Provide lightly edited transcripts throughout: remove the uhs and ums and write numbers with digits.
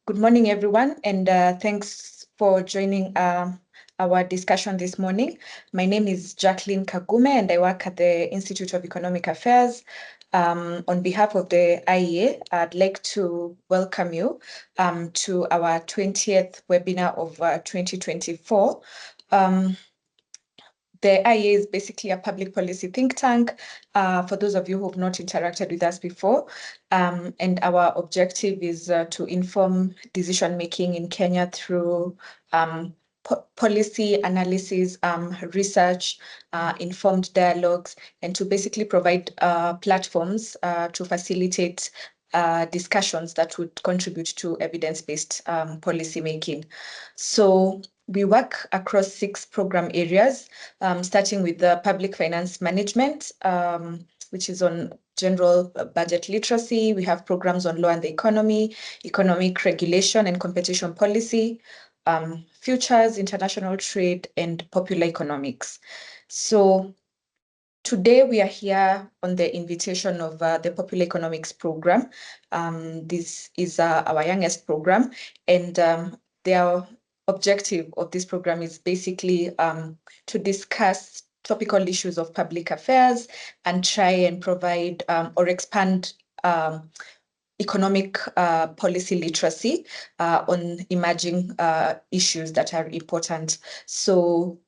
Good morning, everyone, and thanks for joining our discussion this morning. My name is Jacqueline Kagume, and I work at the Institute of Economic Affairs. On behalf of the IEA, I'd like to welcome you to our 20th webinar of 2024. The IEA is basically a public policy think tank, for those of you who have not interacted with us before. And our objective is to inform decision-making in Kenya through policy analysis, research, informed dialogues, and to basically provide platforms to facilitate discussions that would contribute to evidence-based policy making. So we work across 6 program areas, starting with the public finance management, which is on general budget literacy. We have programs on law and the economy, economic regulation and competition policy, futures, international trade, and popular economics. So today we are here on the invitation of the Popular Economics Program. This is our youngest program, and their objective of this program is basically to discuss topical issues of public affairs and try and provide or expand economic policy literacy on emerging issues that are important. So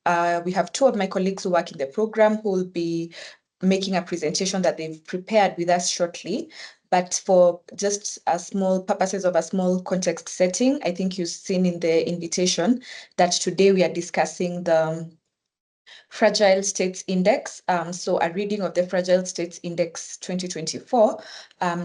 we have 2 of my colleagues who work in the program who will be making a presentation that they've prepared with us shortly. But for just a small purposes of a small context setting, I think you've seen in the invitation that today we are discussing the Fragile States Index. So a reading of the Fragile States Index 2024,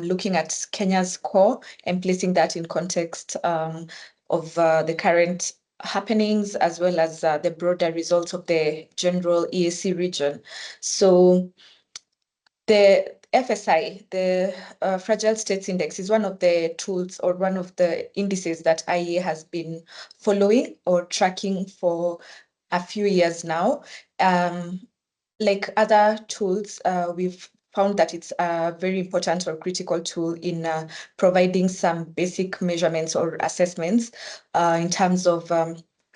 looking at Kenya's score and placing that in context of the current happenings as well as the broader results of the general EAC region. So the FSI, the Fragile States Index, is one of the tools or one of the indices that IEA has been following or tracking for a few years now. Like other tools, we've found that it's a very important or critical tool in providing some basic measurements or assessments in terms of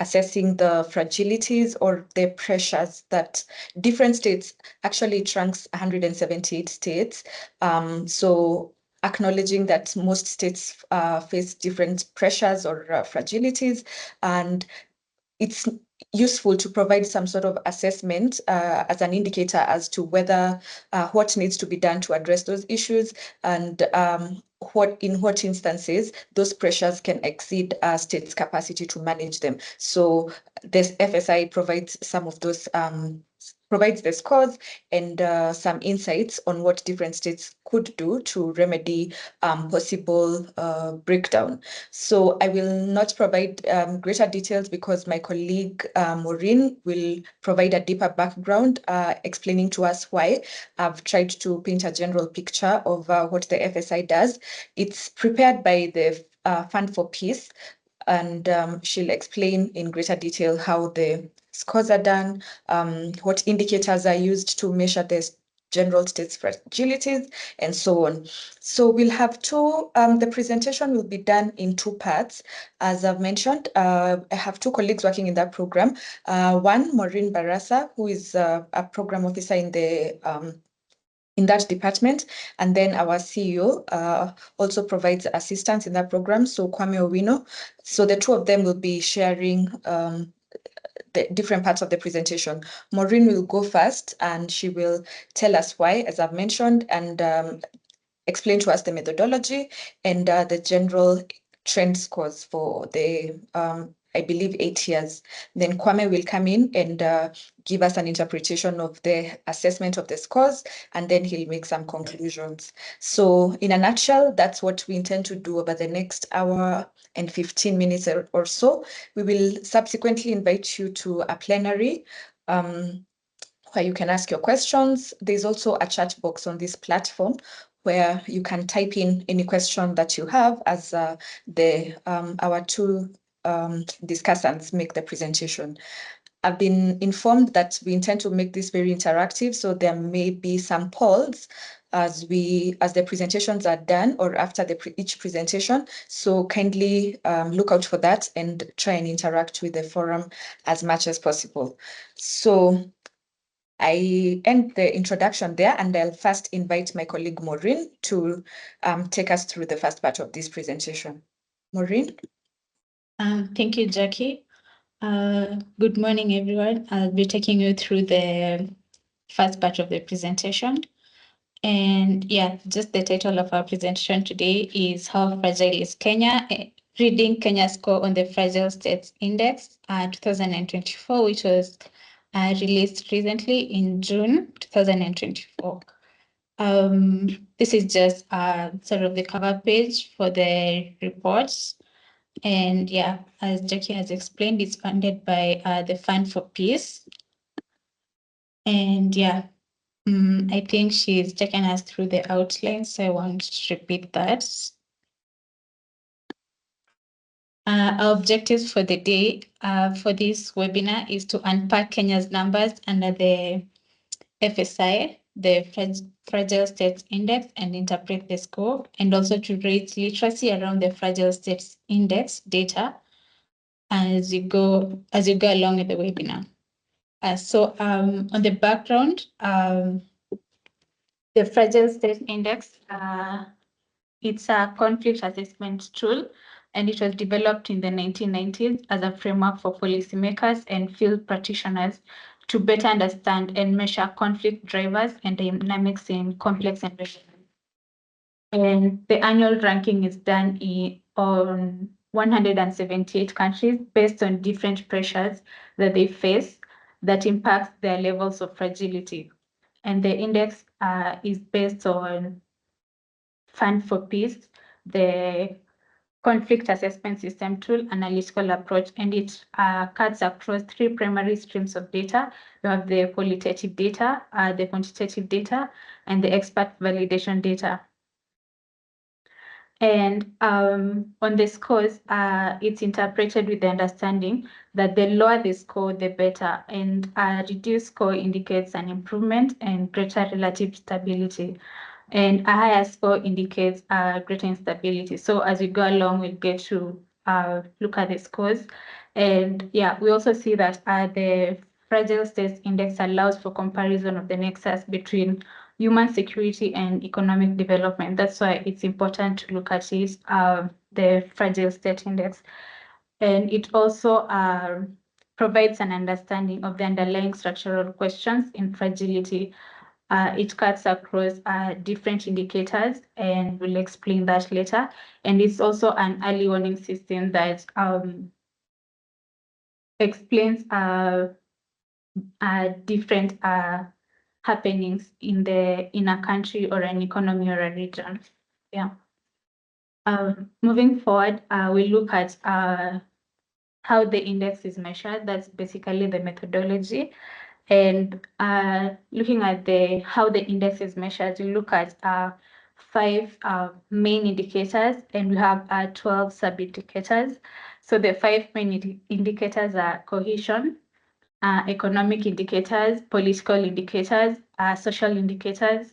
assessing the fragilities or the pressures that different states, actually tracks 178 states. So acknowledging that most states face different pressures or fragilities, and it's useful to provide some sort of assessment as an indicator as to whether what needs to be done to address those issues and in what instances those pressures can exceed states' capacity to manage them. So this FSI provides some of those provides the scores and some insights on what different states could do to remedy possible breakdown. So I will not provide greater details because my colleague Maureen will provide a deeper background explaining to us why. I've tried to paint a general picture of what the FSI does. It's prepared by the Fund for Peace, and she'll explain in greater detail how the scores are done, what indicators are used to measure the general states fragilities, and so on. So we'll have the presentation will be done in 2 parts. As I've mentioned, I have 2 colleagues working in that program. One, Maureen Barasa, who is a program officer in that department, and then our CEO also provides assistance in that program, so Kwame Owino. So the 2 of them will be sharing the different parts of the presentation. Maureen will go first, and she will tell us why, as I've mentioned, and explain to us the methodology and the general trend scores for the I believe 8 years. Then Kwame will come in and give us an interpretation of the assessment of the scores, and then he'll make some conclusions. So in a nutshell, that's what we intend to do over the next hour and 15 minutes or so. We will subsequently invite you to a plenary where you can ask your questions. There's also a chat box on this platform where you can type in any question that you have as our 2 discussants make the presentation. I've been informed that we intend to make this very interactive, so there may be some polls as the presentations are done or after each presentation. So kindly look out for that and try and interact with the forum as much as possible. So I end the introduction there, and I'll first invite my colleague Maureen to take us through the first part of this presentation. Maureen? Thank you, Jackie. Good morning, everyone. I'll be taking you through the first part of the presentation. And yeah, just the title of our presentation today is How Fragile is Kenya? Reading Kenya's score on the Fragile States Index 2024, which was released recently in June 2024. This is just sort of the cover page for the reports. And yeah, as Jackie has explained, it's funded by the Fund for Peace. And yeah, I think she's taken us through the outline, so I won't repeat that. Our objectives for the day for this webinar is to unpack Kenya's numbers under the FSI, the Fragile States Index, and interpret the score, and also to raise literacy around the Fragile States Index data as you go along with the webinar. So on the background, the Fragile State Index, it's a conflict assessment tool, and it was developed in the 1990s as a framework for policymakers and field practitioners to better understand and measure conflict drivers and dynamics in complex environments. And the annual ranking is done on 178 countries based on different pressures that they face that impacts their levels of fragility. And the index is based on Fund for Peace, the conflict assessment system tool, analytical approach, and it cuts across three primary streams of data. You have the qualitative data, the quantitative data, and the expert validation data. And on the scores, it's interpreted with the understanding that the lower the score, the better. And a reduced score indicates an improvement and greater relative stability. And a higher score indicates greater instability. So as we go along, we'll get to look at the scores. And yeah, we also see that the Fragile States Index allows for comparison of the nexus between human security and economic development. That's why it's important to look at it, the Fragile State Index. And it also provides an understanding of the underlying structural questions in fragility. It cuts across different indicators, and we'll explain that later. And it's also an early warning system that explains different happenings in a country or an economy or a region. Yeah. Moving forward, we look at how the index is measured. That's basically the methodology. And looking at how the index is measured, we look at 5 main indicators, and we have 12 sub-indicators. So the 5 main indicators are cohesion, economic indicators, political indicators, social indicators,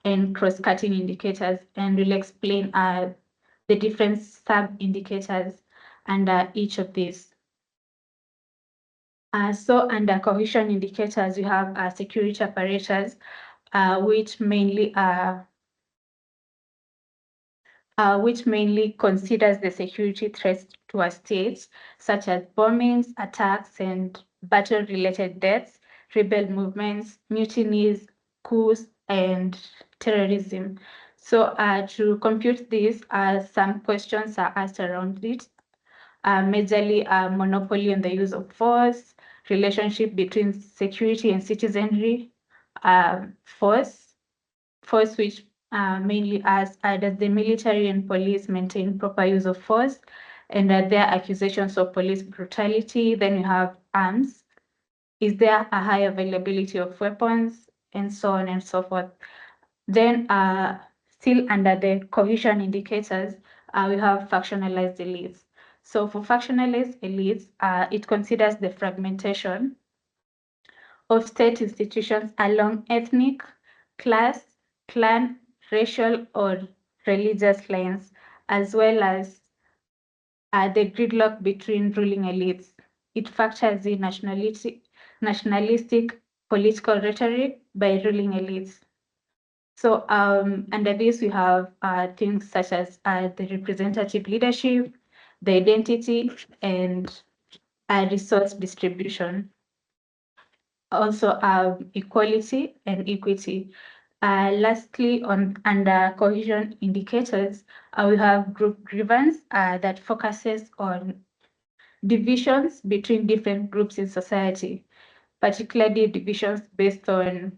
and cross-cutting indicators. And we'll explain the different sub-indicators under each of these. So under cohesion indicators, we have security apparatus, which mainly considers the security threats to a state, such as bombings, attacks, and battle-related deaths, rebel movements, mutinies, coups, and terrorism. So to compute this, some questions are asked around it. Majorly monopoly on the use of force, relationship between security and citizenry, force which mainly asks, does the military and police maintain proper use of force? And are there accusations of police brutality? Then you have arms. Is there a high availability of weapons? And so on and so forth. Then still under the cohesion indicators, we have factionalized elites. So for factionalized elites, it considers the fragmentation of state institutions along ethnic, class, clan, racial or religious lines, as well as the gridlock between ruling elites. It factors in nationalistic political rhetoric by ruling elites. So under this, we have things such as the representative leadership, the identity, and resource distribution. Also, equality and equity. Lastly, under cohesion indicators, we have group grievance that focuses on divisions between different groups in society, particularly divisions based on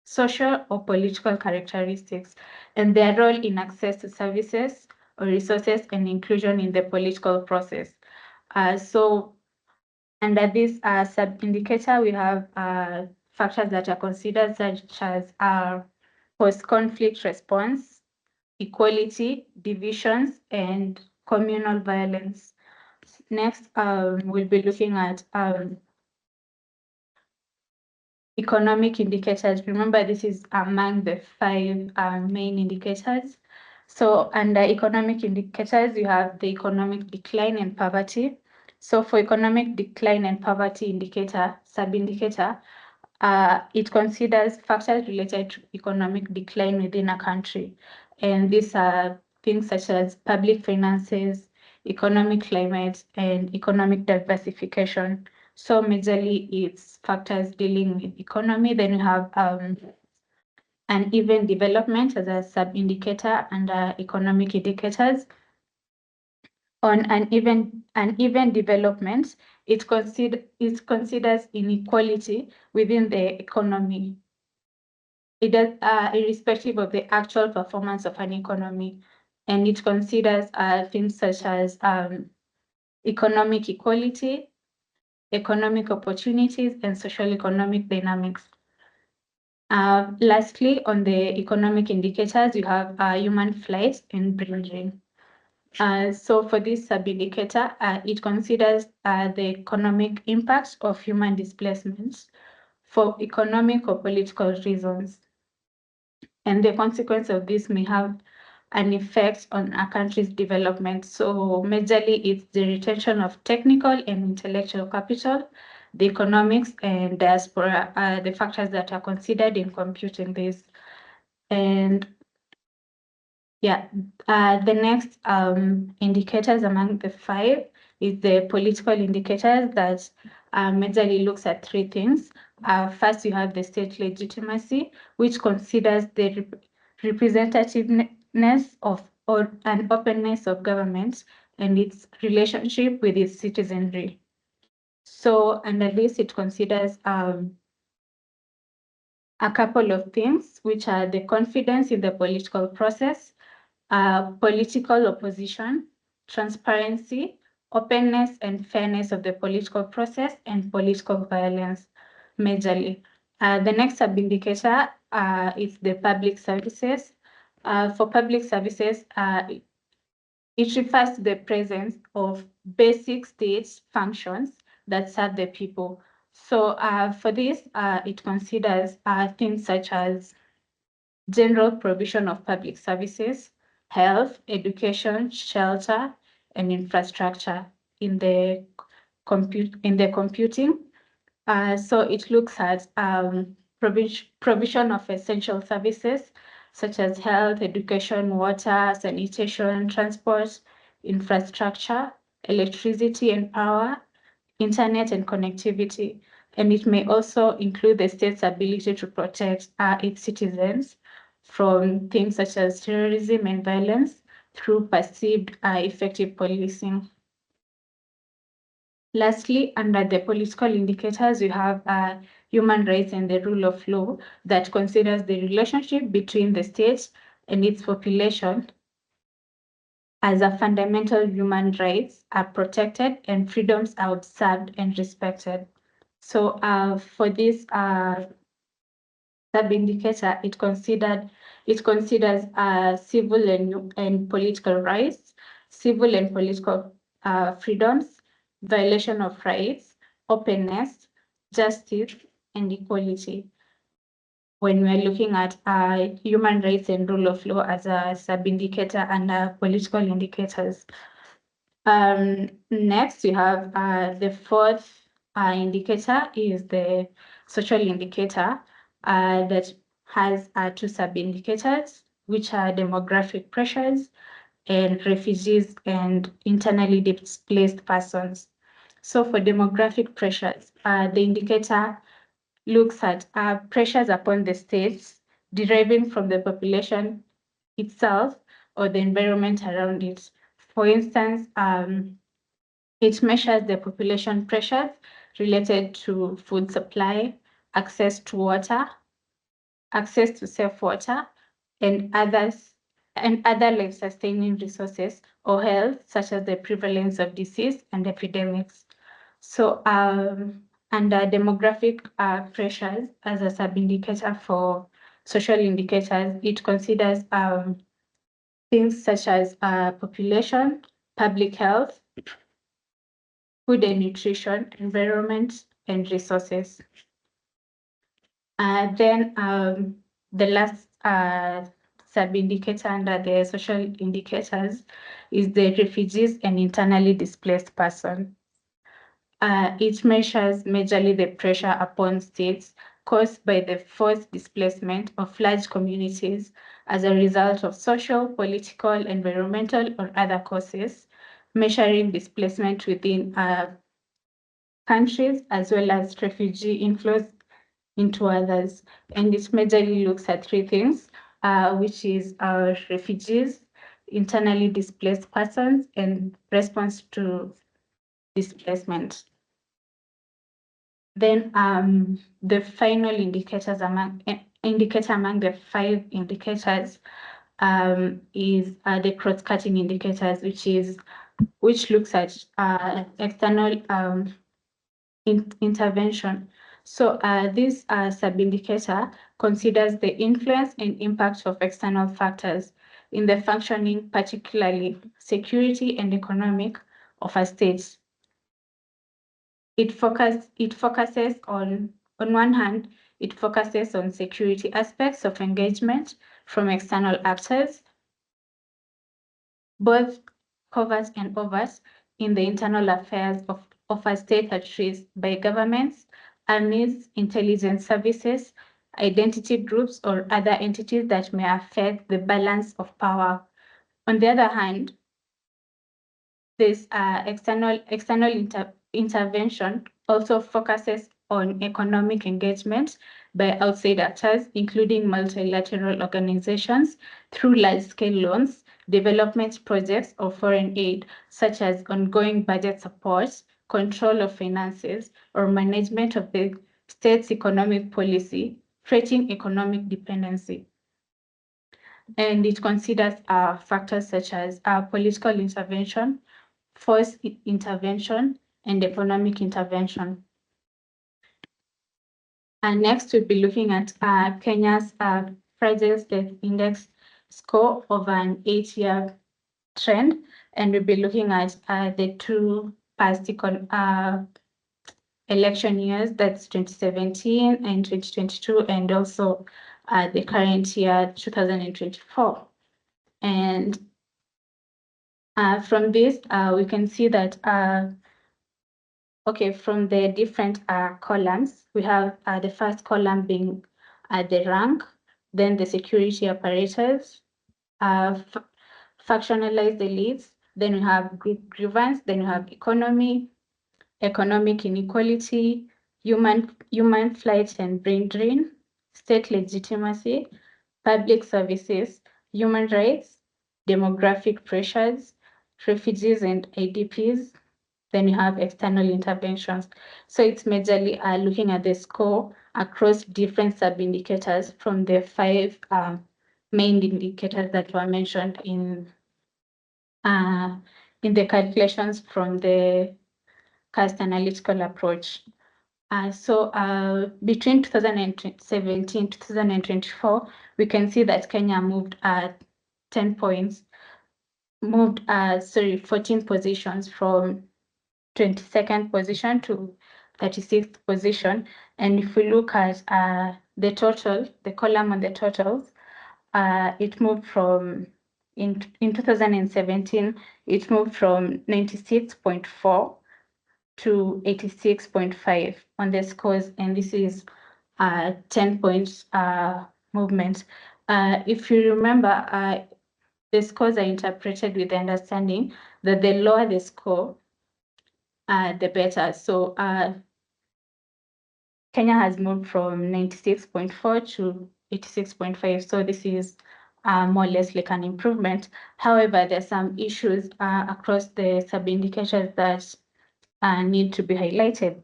social or political characteristics, and their role in access to services or resources and inclusion in the political process. So under this sub-indicator, we have factors that are considered such as post-conflict response, equality, divisions, and communal violence. Next, we'll be looking at economic indicators. Remember, this is among the 5 main indicators. So under economic indicators, you have the economic decline and poverty. So for economic decline and poverty indicator, sub-indicator, it considers factors related to economic decline within a country. And these are things such as public finances, economic climate, and economic diversification. So majorly it's factors dealing with economy. Then you have uneven development as a sub-indicator under economic indicators. On uneven development, it considers inequality within the economy. It does, irrespective of the actual performance of an economy, and it considers things such as economic equality, economic opportunities, and social economic dynamics. Lastly, on the economic indicators, you have human flight and brain drain. So for this sub-indicator, it considers the economic impact of human displacements for economic or political reasons. And the consequence of this may have an effect on a country's development. So majorly it's the retention of technical and intellectual capital, the economics and diaspora are the factors that are considered in computing this. And yeah, the next indicators among the 5 is the political indicators that majorly looks at 3 things. First, you have the state legitimacy, which considers the representativeness of or an openness of government and its relationship with its citizenry. So under this, it considers a couple of things, which are the confidence in the political process, political opposition, transparency, openness and fairness of the political process, and political violence, majorly. The next sub-indicator is the public services. For public services, it refers to the presence of basic state functions that serve the people. So for this, it considers things such as general provision of public services, health, education, shelter, and infrastructure in the computing. So it looks at provision of essential services such as health, education, water, sanitation, transport, infrastructure, electricity and power, internet and connectivity. And it may also include the state's ability to protect its citizens from things such as terrorism and violence through perceived effective policing. Lastly, under the political indicators, you have human rights and the rule of law that considers the relationship between the state and its population as a fundamental human rights are protected and freedoms are observed and respected. So for this sub-indicator, it considers civil and political rights, civil and political freedoms, violation of rights, openness, justice, and equality. when we're looking at human rights and rule of law as a sub-indicator and political indicators. Next, we have the fourth indicator is the social indicator that has two sub-indicators, which are demographic pressures and refugees and internally displaced persons. So for demographic pressures, the indicator looks at pressures upon the states deriving from the population itself or the environment around it. For instance, it measures the population pressures related to food supply, access to water, access to safe water, and other life-sustaining resources or health, such as the prevalence of disease and epidemics. So, under demographic pressures as a sub-indicator for social indicators, it considers things such as population, public health, food and nutrition, environment, and resources. Then the last sub-indicator under the social indicators is the refugees and internally displaced person. It measures majorly the pressure upon states caused by the forced displacement of large communities as a result of social, political, environmental, or other causes, measuring displacement within countries as well as refugee inflows into others. And it majorly looks at three things, which is refugees, internally displaced persons, and response to displacement. Then the final indicator among the 5 indicators is the cross-cutting indicators, which looks at external intervention. So this sub-indicator considers the influence and impact of external factors in the functioning, particularly security and economic, of a state. It focuses on one hand, it focuses on security aspects of engagement from external actors, both covert and overt, in the internal affairs of a state at risk by governments, armies, intelligence services, identity groups, or other entities that may affect the balance of power. On the other hand, this external intervention also focuses on economic engagement by outside actors, including multilateral organizations, through large-scale loans, development projects, or foreign aid, such as ongoing budget support, control of finances, or management of the state's economic policy, creating economic dependency. And it considers factors such as political intervention, forced intervention, and economic intervention. And next, we'll be looking at Kenya's Fragile State Index score over an 8-year trend, and we'll be looking at the two past election years, that's 2017 and 2022, and also the current year, 2024. And from this, we can see that from the different columns, we have the first column being the rank, then the security apparatus, factionalized elites, then we have group grievance, then we have economy, economic inequality, human flight and brain drain, state legitimacy, public services, human rights, demographic pressures, refugees and IDPs, then you have external interventions. So it's majorly looking at the score across different sub-indicators from the 5 main indicators that were mentioned in the calculations from the CAST analytical approach. So between 2017 to 2024, we can see that Kenya moved 10 points, 14 positions from 22nd position to 36th position. And if we look at the total, the column on the totals, it moved from, in 2017, it moved from 96.4 to 86.5 on the scores, and this is 10 points movement. If you remember, the scores are interpreted with the understanding that the lower the score, the better. So Kenya has moved from 96.4 to 86.5. So this is more or less like an improvement. However, there's some issues across the sub-indicators that need to be highlighted.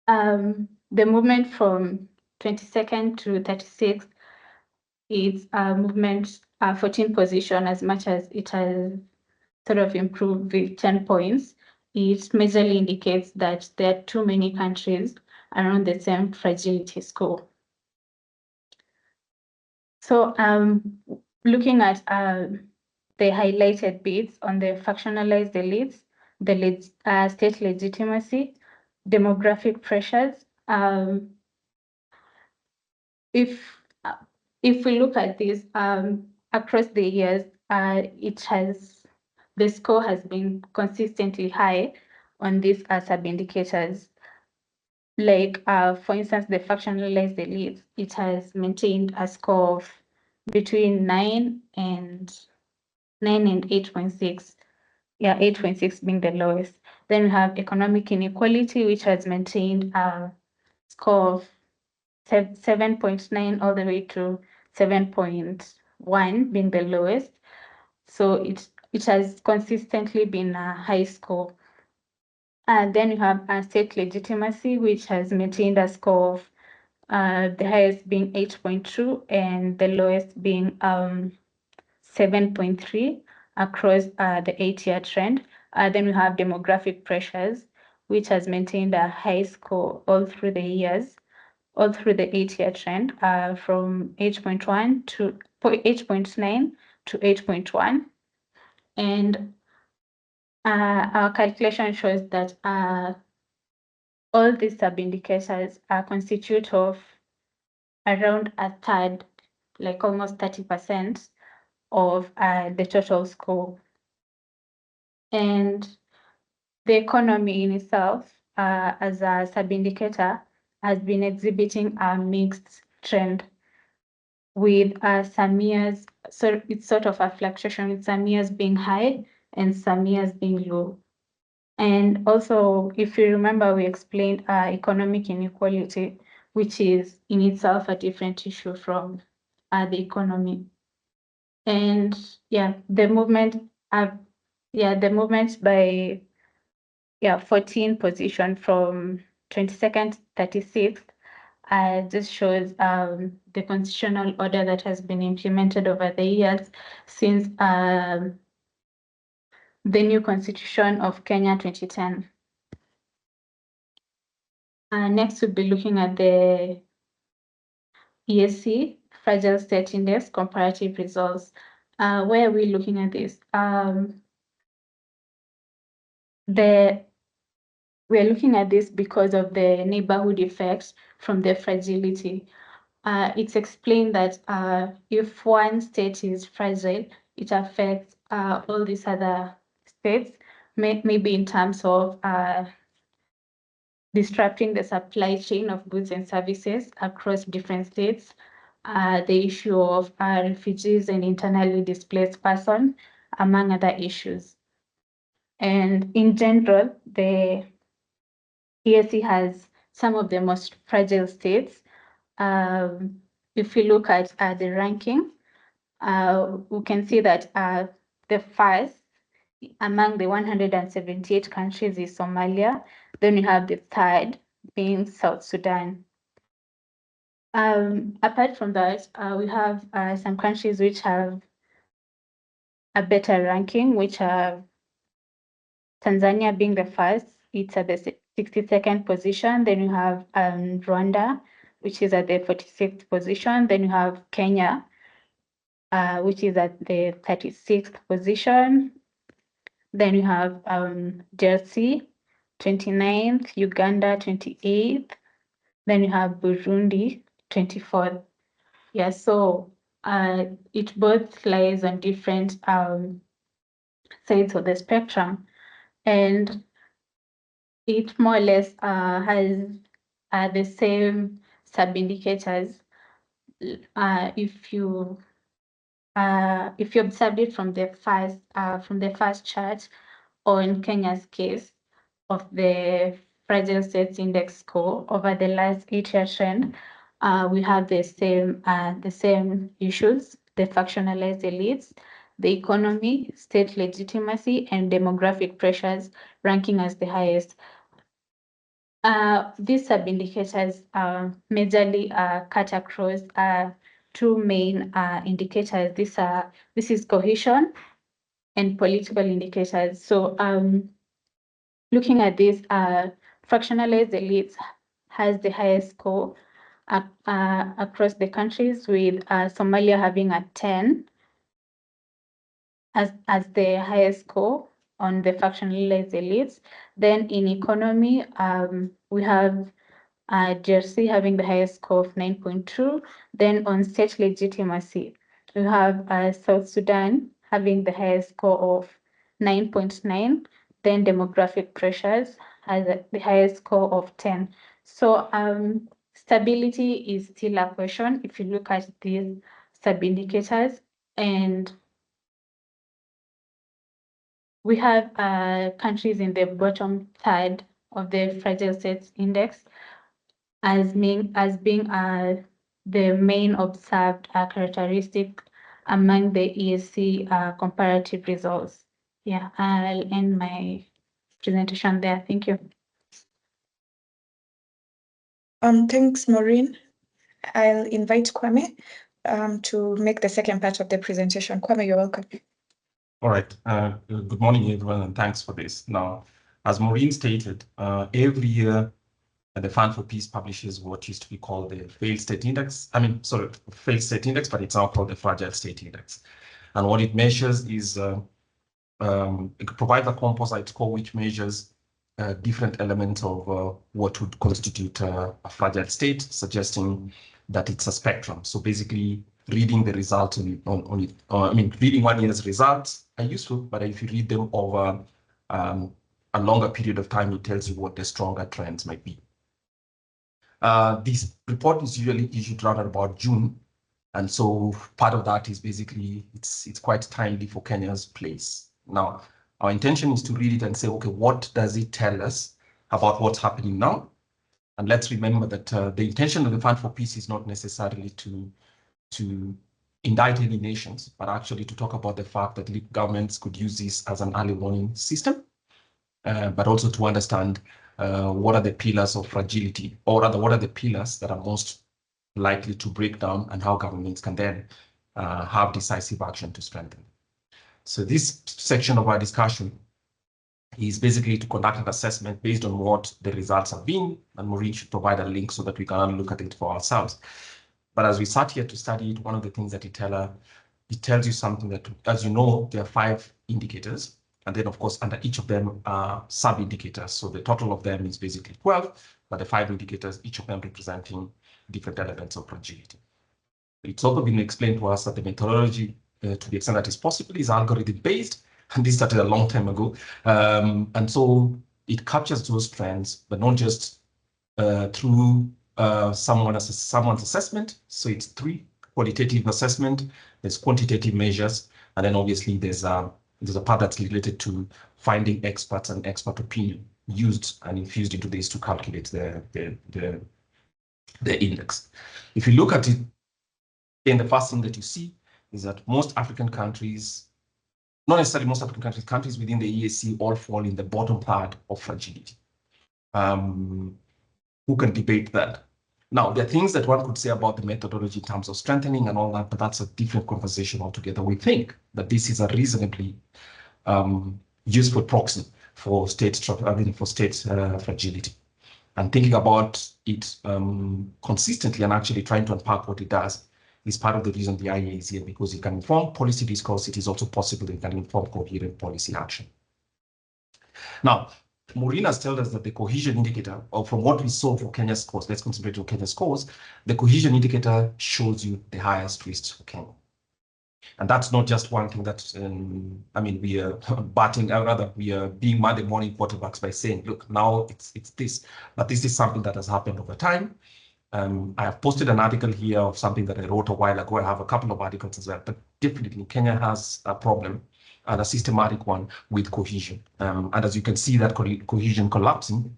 The movement from 22nd to 36th is a movement 14 position, as much as it has sort of improved with 10 points. It majorly indicates that there are too many countries around the same fragility score. So looking at the highlighted bits on the factionalized elites, the state legitimacy, demographic pressures. If we look at this across the years, the score has been consistently high on these sub-indicators. Like, for instance, the factionalized elites, it has maintained a score of between 9 and 8.6. Yeah, 8.6 being the lowest. Then we have economic inequality, which has maintained a score of 7.9 all the way to 7.1 being the lowest. So it has consistently been a high score. And then you have state legitimacy, which has maintained a score of the highest being 8.2 and the lowest being 7.3 across the 8-year trend. Then we have demographic pressures, which has maintained a high score all through the years, all through the 8-year trend, from 8.1 to 8.9 to 8.1. And our calculation shows that all these sub-indicators constitute of around a third, like almost 30% of the total score. And the economy in itself, as a sub-indicator, has been exhibiting a mixed trend, with some years, so it's sort of a fluctuation, with some years being high and some years being low. And also, if you remember, we explained economic inequality, which is in itself a different issue from the economy. And yeah, the movement by 14 position from 22nd, 36th, this shows the constitutional order that has been implemented over the years since the new constitution of Kenya 2010. Next, we'll be looking at the EAC Fragile State Index comparative results. Where are we looking at this? We're looking at this because of the neighborhood effects from the fragility. It's explained that if one state is fragile, it affects all these other states, maybe in terms of disrupting the supply chain of goods and services across different states, the issue of refugees and internally displaced persons, among other issues. And in general, the EAC has some of the most fragile states. If we look at the ranking, we can see that the first among the 178 countries is Somalia. Then we have the third being South Sudan. Apart from that, we have some countries which have a better ranking, which are Tanzania being the first. It's at the 62nd position. Then you have Rwanda, which is at the 46th position. Then you have Kenya, which is at the 36th position. Then you have DRC, 29th, Uganda 28th, then you have Burundi 24th. Yeah, so it both lies on different sides of the spectrum, and it more or less has the same sub-indicators. If you observed it from the first chart on Kenya's case of the Fragile States Index score over the last 8-year trend, we have the same issues: the factionalized elites, the economy, state legitimacy, and demographic pressures ranking as the highest. These sub-indicators majorly cut across two main indicators. This is cohesion and political indicators. So looking at this, fractionalized elites has the highest score across the countries, with Somalia having a 10 as the highest score on the fractionalized elites. Then in economy, we have DRC having the highest score of 9.2. Then on state legitimacy, we have South Sudan having the highest score of 9.9. Then demographic pressures has the highest score of 10. So stability is still a question if you look at these sub-indicators. And we have countries in the bottom third of the Fragile States Index as being the main observed characteristic among the EAC comparative results. Yeah, I'll end my presentation there. Thank you. Thanks, Maureen. I'll invite Kwame to make the second part of the presentation. Kwame, you're welcome. All right. Good morning, everyone, and thanks for this. Now, as Maureen stated, every year the Fund for Peace publishes what used to be called the Failed State Index. Failed State Index, but it's now called the Fragile State Index. And what it measures is it provides a composite score which measures different elements of what would constitute a fragile state, suggesting that it's a spectrum. So basically, reading the results reading 1 year's results are useful, but if you read them over a longer period of time, it tells you what the stronger trends might be. This report is usually issued around about June, and so part of that is basically it's quite timely for Kenya's place. Now, our intention is to read it and say, okay, what does it tell us about what's happening now? And let's remember that the intention of the Fund for Peace is not necessarily to indict any nations, but actually to talk about the fact that governments could use this as an early warning system, but also to understand what are the pillars of fragility, or rather, what are the pillars that are most likely to break down, and how governments can then have decisive action to strengthen. So this section of our discussion is basically to conduct an assessment based on what the results have been, and Maureen should provide a link so that we can look at it for ourselves. But as we sat here to study it, one of the things that it tells you something that, as you know, there are 5 indicators, and then of course under each of them are sub-indicators. So the total of them is basically 12, but the 5 indicators, each of them representing different elements of fragility. It's also been explained to us that the methodology, to the extent that is possible, is algorithm-based, and this started a long time ago. And so it captures those trends, but not just through someone's assessment. So it's 3: qualitative assessment, there's quantitative measures, and then obviously there's a part that's related to finding experts and expert opinion used and infused into this to calculate the index. If you look at it, then the first thing that you see is that most African countries, not necessarily most African countries, countries within the EAC all fall in the bottom part of fragility. Who can debate that? Now, there are things that one could say about the methodology in terms of strengthening and all that, but that's a different conversation altogether. We think that this is a reasonably useful proxy for fragility. And thinking about it consistently and actually trying to unpack what it does is part of the reason the IA is here, because it can inform policy discourse. It is also possible it can inform coherent policy action. Now, Maureen has told us that the cohesion indicator, or from what we saw for Kenya's scores, let's concentrate on Kenya's scores, the cohesion indicator shows you the highest risks for Kenya. And that's not just one thing that, I mean, we are batting, or rather, we are being Monday morning quarterbacks by saying, look, now it's this, but this is something that has happened over time. I have posted an article here of something that I wrote a while ago. I have a couple of articles as well, but definitely Kenya has a problem, and a systematic one, with cohesion. And as you can see, that cohesion collapsing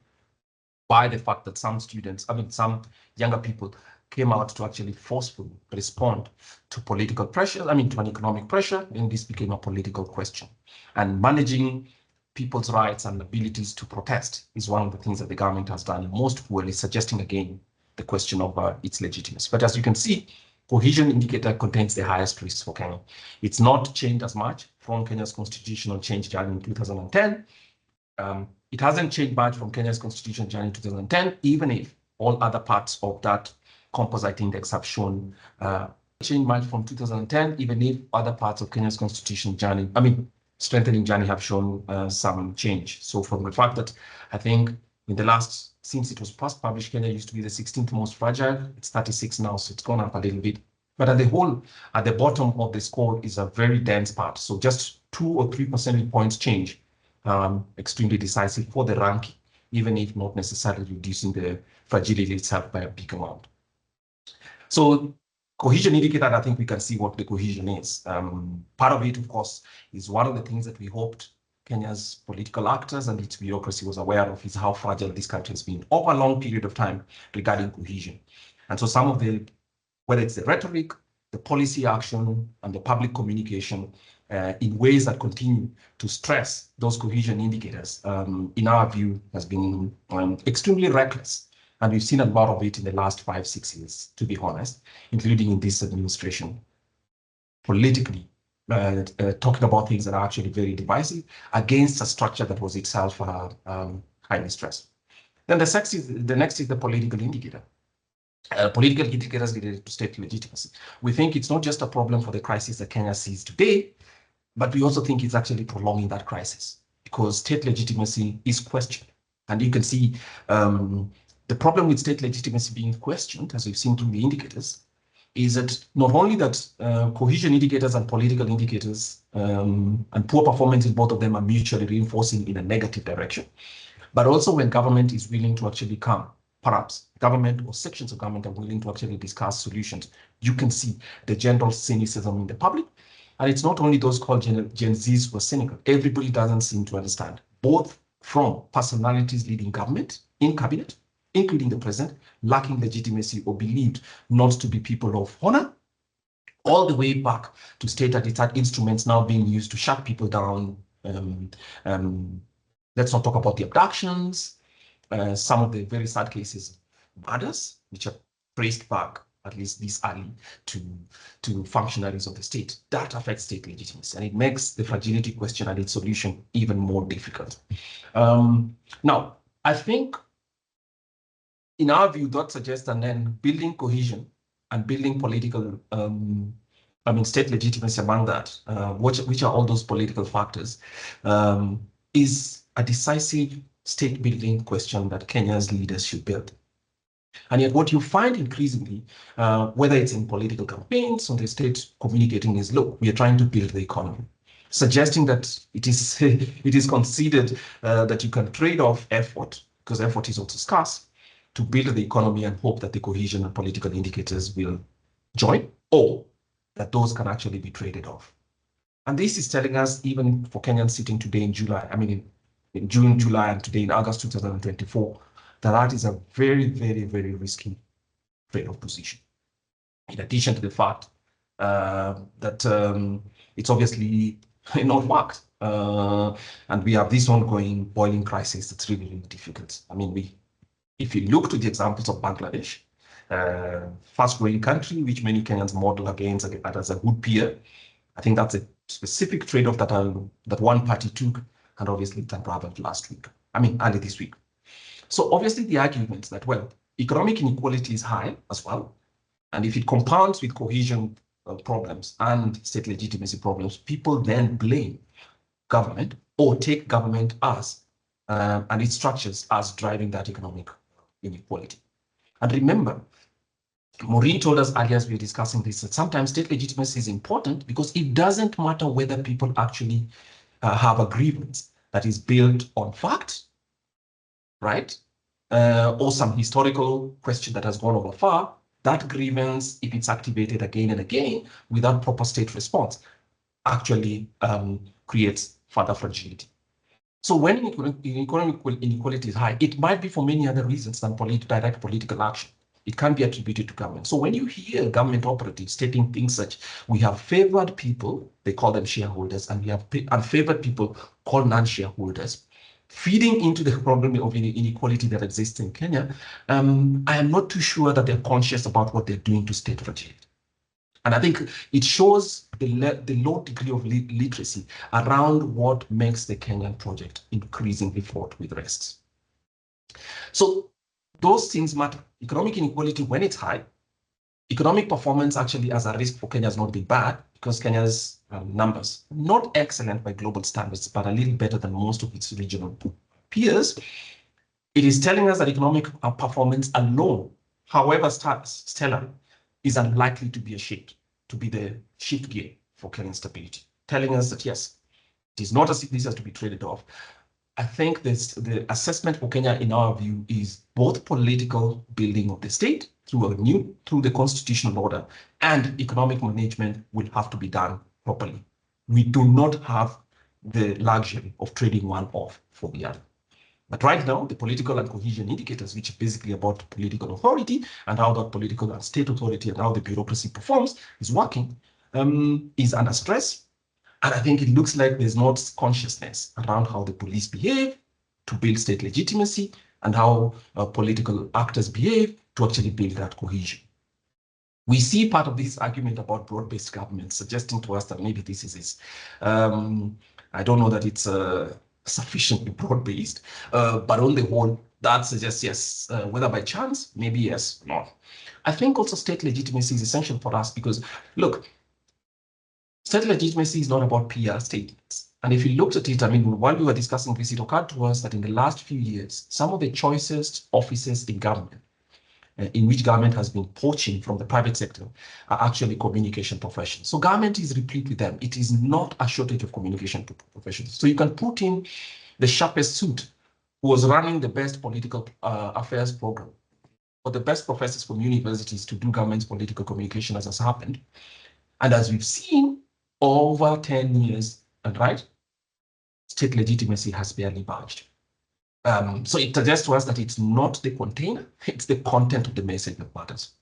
by the fact that some students, I mean, some younger people came out to actually forcefully respond to political pressure, I mean, to an economic pressure, then this became a political question. And managing people's rights and abilities to protest is one of the things that the government has done most poorly, suggesting again the question of its legitimacy. But as you can see, cohesion indicator contains the highest risks for Kenya. It's not changed as much from Kenya's constitutional change journey in 2010. It hasn't changed much from Kenya's constitutional journey in 2010, even if all other parts of that composite index have shown changed much from 2010, even if other parts of Kenya's constitutional journey, I mean, strengthening journey, have shown some change. So from the fact that I think in the last, since it was first published, Kenya used to be the 16th most fragile. It's 36 now, so it's gone up a little bit. But at the whole, at the bottom of the score is a very dense part. So just 2 or 3 percentage points change, extremely decisive for the ranking, even if not necessarily reducing the fragility itself by a big amount. So cohesion indicator, I think we can see what the cohesion is. Part of it, of course, is one of the things that we hoped Kenya's political actors and its bureaucracy was aware of, is how fragile this country has been over a long period of time regarding cohesion. And so some of the, whether it's the rhetoric, the policy action, and the public communication in ways that continue to stress those cohesion indicators, in our view, has been extremely reckless. And we've seen a lot of it in the last 5-6 years, to be honest, including in this administration. Politically, talking about things that are actually very divisive against a structure that was itself highly stressed. Then the next is the political indicator. Political indicators related to state legitimacy. We think it's not just a problem for the crisis that Kenya sees today, but we also think it's actually prolonging that crisis, because state legitimacy is questioned. And you can see the problem with state legitimacy being questioned, as we've seen through the indicators, is that not only that cohesion indicators and political indicators and poor performance in both of them are mutually reinforcing in a negative direction, but also when government is willing to actually come, perhaps government or sections of government are willing to actually discuss solutions, you can see the general cynicism in the public. And it's not only those called Gen Zs who are cynical. Everybody doesn't seem to understand, both from personalities leading government in cabinet, including the president, lacking legitimacy or believed not to be people of honor, all the way back to state administered instruments now being used to shut people down. Let's not talk about the abductions, some of the very sad cases of murders, which are traced back, at least this early, to functionaries of the state. That affects state legitimacy, and it makes the fragility question and its solution even more difficult. Now, I think, in our view, that suggests that then building cohesion and building political, state legitimacy among that, which are all those political factors, is a decisive state building question that Kenya's leaders should build. And yet what you find increasingly, whether it's in political campaigns or the state communicating, is, look, we are trying to build the economy, suggesting that it is considered that you can trade off effort, because effort is also scarce, to build the economy and hope that the cohesion and political indicators will join, or that those can actually be traded off. And this is telling us, even for Kenyans sitting today in July, in June, July, and today in August 2024, that is a very, very, very risky trade-off position. In addition to the fact that it's obviously not worked. And we have this ongoing boiling crisis that's really, really difficult. If you look to the examples of Bangladesh, fast-growing country, which many Kenyans model against as a good peer, I think that's a specific trade-off that one party took, and obviously it unraveled early this week. So obviously the argument that, well, economic inequality is high as well, and if it compounds with cohesion problems and state legitimacy problems, people then blame government or take government as and its structures as driving that economic inequality. And remember, Maureen told us earlier as we were discussing this, that sometimes state legitimacy is important because it doesn't matter whether people actually have a grievance that is built on fact, right? Or some historical question that has gone over far. That grievance, if it's activated again and again without proper state response, actually creates further fragility. So when economic inequality is high, it might be for many other reasons than direct political action. It can be attributed to government. So when you hear government operatives stating things such, we have favored people, they call them shareholders, and we have unfavored people called non-shareholders, feeding into the problem of inequality that exists in Kenya, I am not too sure that they're conscious about what they're doing to state fragility. And I think it shows the low degree of literacy around what makes the Kenyan project increasingly fraught with risks. So those things matter. Economic inequality, when it's high, economic performance actually as a risk for Kenya has not been bad because Kenya's numbers, not excellent by global standards, but a little better than most of its regional peers. It is telling us that economic performance alone, however stellar, is unlikely to be the shift gear for Kenyan stability, telling us that yes, it is not as if this has to be traded off. I think the assessment for Kenya, in our view, is both political building of the state through the constitutional order, and economic management will have to be done properly. We do not have the luxury of trading one off for the other. But right now, the political and cohesion indicators, which are basically about political authority and how that political and state authority and how the bureaucracy performs is working, is under stress. And I think it looks like there's not consciousness around how the police behave to build state legitimacy and how political actors behave to actually build that cohesion. We see part of this argument about broad-based government suggesting to us that maybe this is it. I don't know that it's sufficiently broad-based, but on the whole, that suggests yes, whether by chance, maybe yes, no. I think also state legitimacy is essential for us because, look, state legitimacy is not about PR statements. And if you looked at it, I mean, while we were discussing this, it occurred to us that in the last few years, some of the choicest offices in government, in which government has been poaching from the private sector, are actually communication professions. So government is replete with them. It is not a shortage of communication professions. So you can put in the sharpest suit who was running the best political affairs program, or the best professors from universities to do government's political communication, as has happened. And as we've seen over 10 years, right, state legitimacy has barely budged. So it suggests to us that it's not the container, it's the content of the message that matters.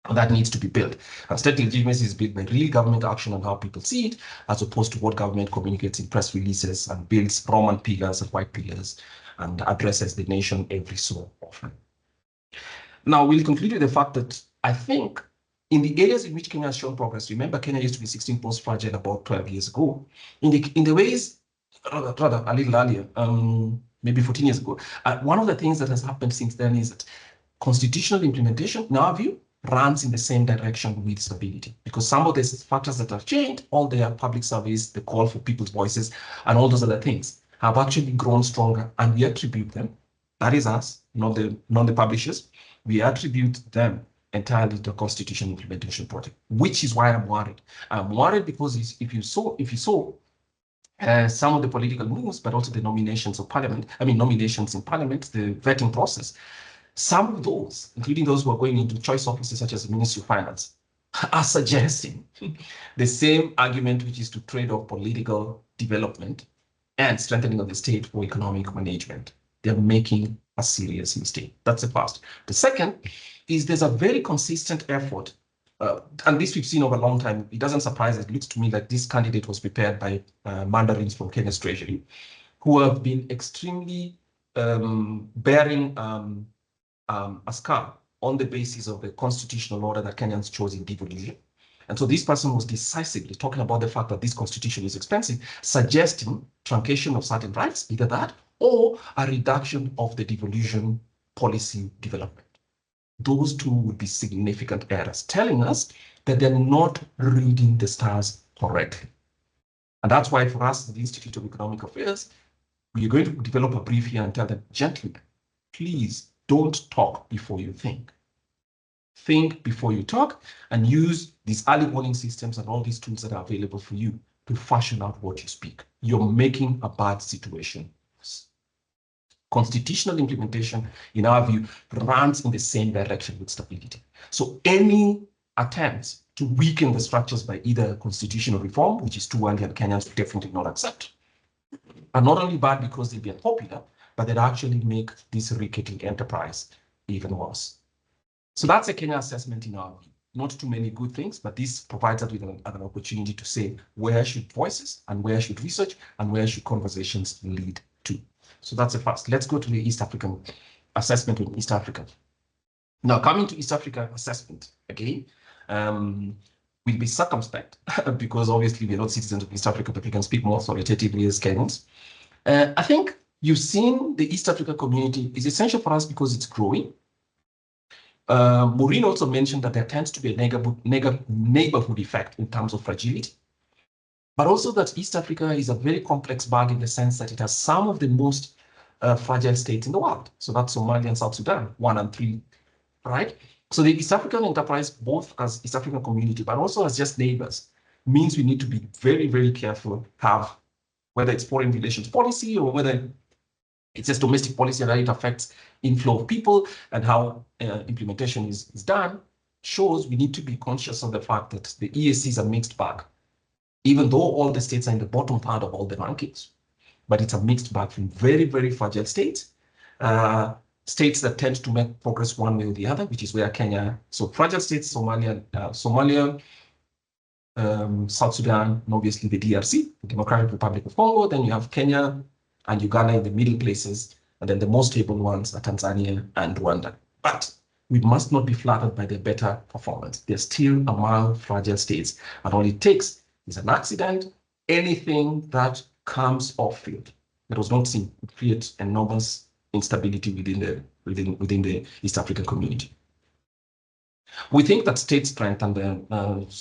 And that needs to be built. And state legitimacy is built by real government action and how people see it, as opposed to what government communicates in press releases and builds Roman pillars and white pillars and addresses the nation every so often. Now, we'll conclude with the fact that I think in the areas in which Kenya has shown progress, remember Kenya used to be 16 post fragile about 12 years ago. In the ways, rather a little earlier, maybe 14 years ago, one of the things that has happened since then is that constitutional implementation, in our view, runs in the same direction with stability, because some of the factors that have changed, all their public service, the call for people's voices, and all those other things have actually grown stronger, and we attribute them, that is us, not the publishers, we attribute them entirely to a constitution implementation project, which is why I'm worried. I'm worried because if you saw some of the political moves, but also the nominations in parliament, the vetting process, some of those, including those who are going into choice offices such as the Ministry of Finance, are suggesting the same argument, which is to trade off political development and strengthening of the state for economic management. They're making a serious mistake. That's the first. The second is there's a very consistent effort, and this we've seen over a long time. It doesn't surprise us. It looks to me like this candidate was prepared by mandarins from Kenya's treasury, who have been extremely bearing a scar on the basis of the constitutional order that Kenyans chose in devolution. And so this person was decisively talking about the fact that this constitution is expensive, suggesting truncation of certain rights, either that or a reduction of the devolution policy development. Those two would be significant errors, telling us that they're not reading the stars correctly. And that's why for us, the Institute of Economic Affairs, we're going to develop a brief here and tell them, gentlemen, please don't talk before you think. Think before you talk, and use these early warning systems and all these tools that are available for you to fashion out what you speak. You're making a bad situation. Constitutional implementation, in our view, runs in the same direction with stability. So any attempts to weaken the structures by either constitutional reform, which is too early and Kenyans will definitely not accept, are not only bad because they'll be unpopular, but they actually make this rickety enterprise even worse. So that's a Kenya assessment in our view. Not too many good things, but this provides us with an opportunity to say where should voices and where should research and where should conversations lead to. So that's the first. Let's go to the East African assessment with East Africa. Now, coming to East Africa assessment, again, we'll be circumspect because obviously we're not citizens of East Africa, but we can speak more authoritatively as Kenyans. I think you've seen the East Africa community is essential for us because it's growing. Maureen also mentioned that there tends to be a neighborhood effect in terms of fragility, but also that East Africa is a very complex bag in the sense that it has some of the most fragile states in the world. So that's Somalia and South Sudan, 1 and 3, right? So the East African enterprise, both as East African community, but also as just neighbors, means we need to be very, very careful, whether it's foreign relations policy or whether it's just domestic policy and how it affects inflow of people and how implementation is done, shows we need to be conscious of the fact that the EAC is a mixed bag, even though all the states are in the bottom part of all the rankings, but it's a mixed bag from very, very fragile states, states that tend to make progress one way or the other, which is where Kenya, so fragile states, Somalia, South Sudan, and obviously the DRC, the Democratic Republic of Congo, then you have Kenya and Uganda in the middle places, and then the most stable ones are Tanzania and Rwanda. But we must not be flattered by their better performance. They're still among fragile states, and all it takes is an accident, anything that comes off field that was not seen would create enormous instability within the East African community. We think that state strength, and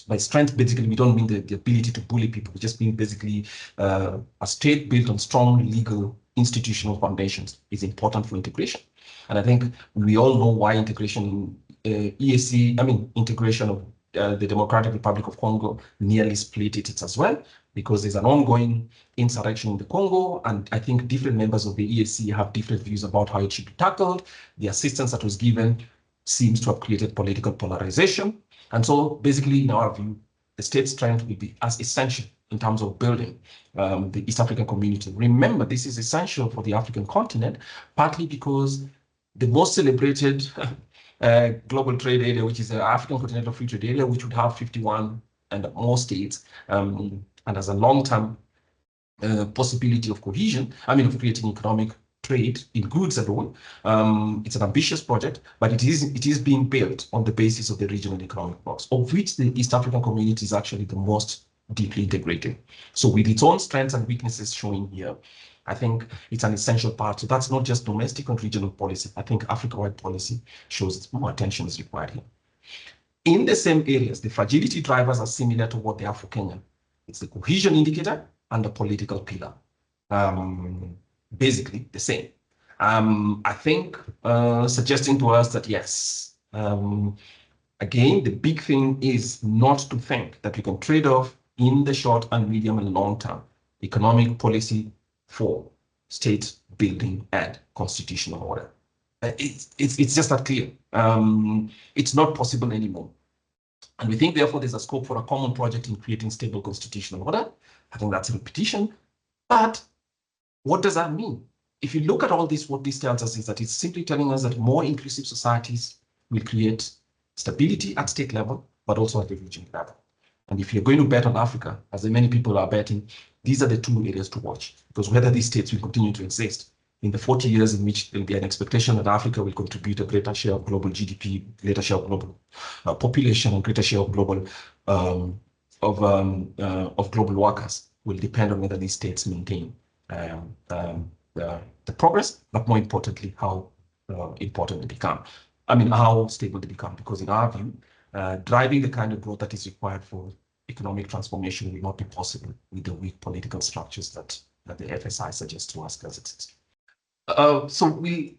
by strength, basically, we don't mean the ability to bully people. We just mean basically a state built on strong legal institutional foundations is important for integration. And I think we all know why integration integration of the Democratic Republic of Congo nearly split it as well, because there's an ongoing insurrection in the Congo, and I think different members of the EAC have different views about how it should be tackled. The assistance that was given seems to have created political polarization. And so basically, in our view, the state strength will be as essential in terms of building the East African community. Remember, this is essential for the African continent, partly because the most celebrated global trade area, which is the African Continental Free Trade Area, which would have 51 and more states, and as a long-term possibility of cohesion, of creating economic trade in goods alone. It's an ambitious project, but it is being built on the basis of the regional economic blocks, of which the East African community is actually the most deeply integrated. So with its own strengths and weaknesses showing here, I think it's an essential part. So that's not just domestic and regional policy. I think Africa-wide policy shows that more attention is required here. In the same areas, the fragility drivers are similar to what they are for Kenya. It's the cohesion indicator and the political pillar. Basically the same. I think suggesting to us that yes, again, the big thing is not to think that we can trade off in the short and medium and long term economic policy for state building and constitutional order. It's just that clear. It's not possible anymore. And we think, therefore, there's a scope for a common project in creating stable constitutional order. I think that's a repetition. But what does that mean? If you look at all this, what this tells us is that it's simply telling us that more inclusive societies will create stability at state level, but also at the regional level. And if you're going to bet on Africa, as many people are betting, these are the two areas to watch, because whether these states will continue to exist in the 40 years in which there'll be an expectation that Africa will contribute a greater share of global GDP, greater share of global population, and greater share of global global workers will depend on whether these states maintain the progress, but more importantly, how important they become. How stable they become, because in our view, driving the kind of growth that is required for economic transformation will not be possible with the weak political structures that that the FSI suggests to us as it is. So we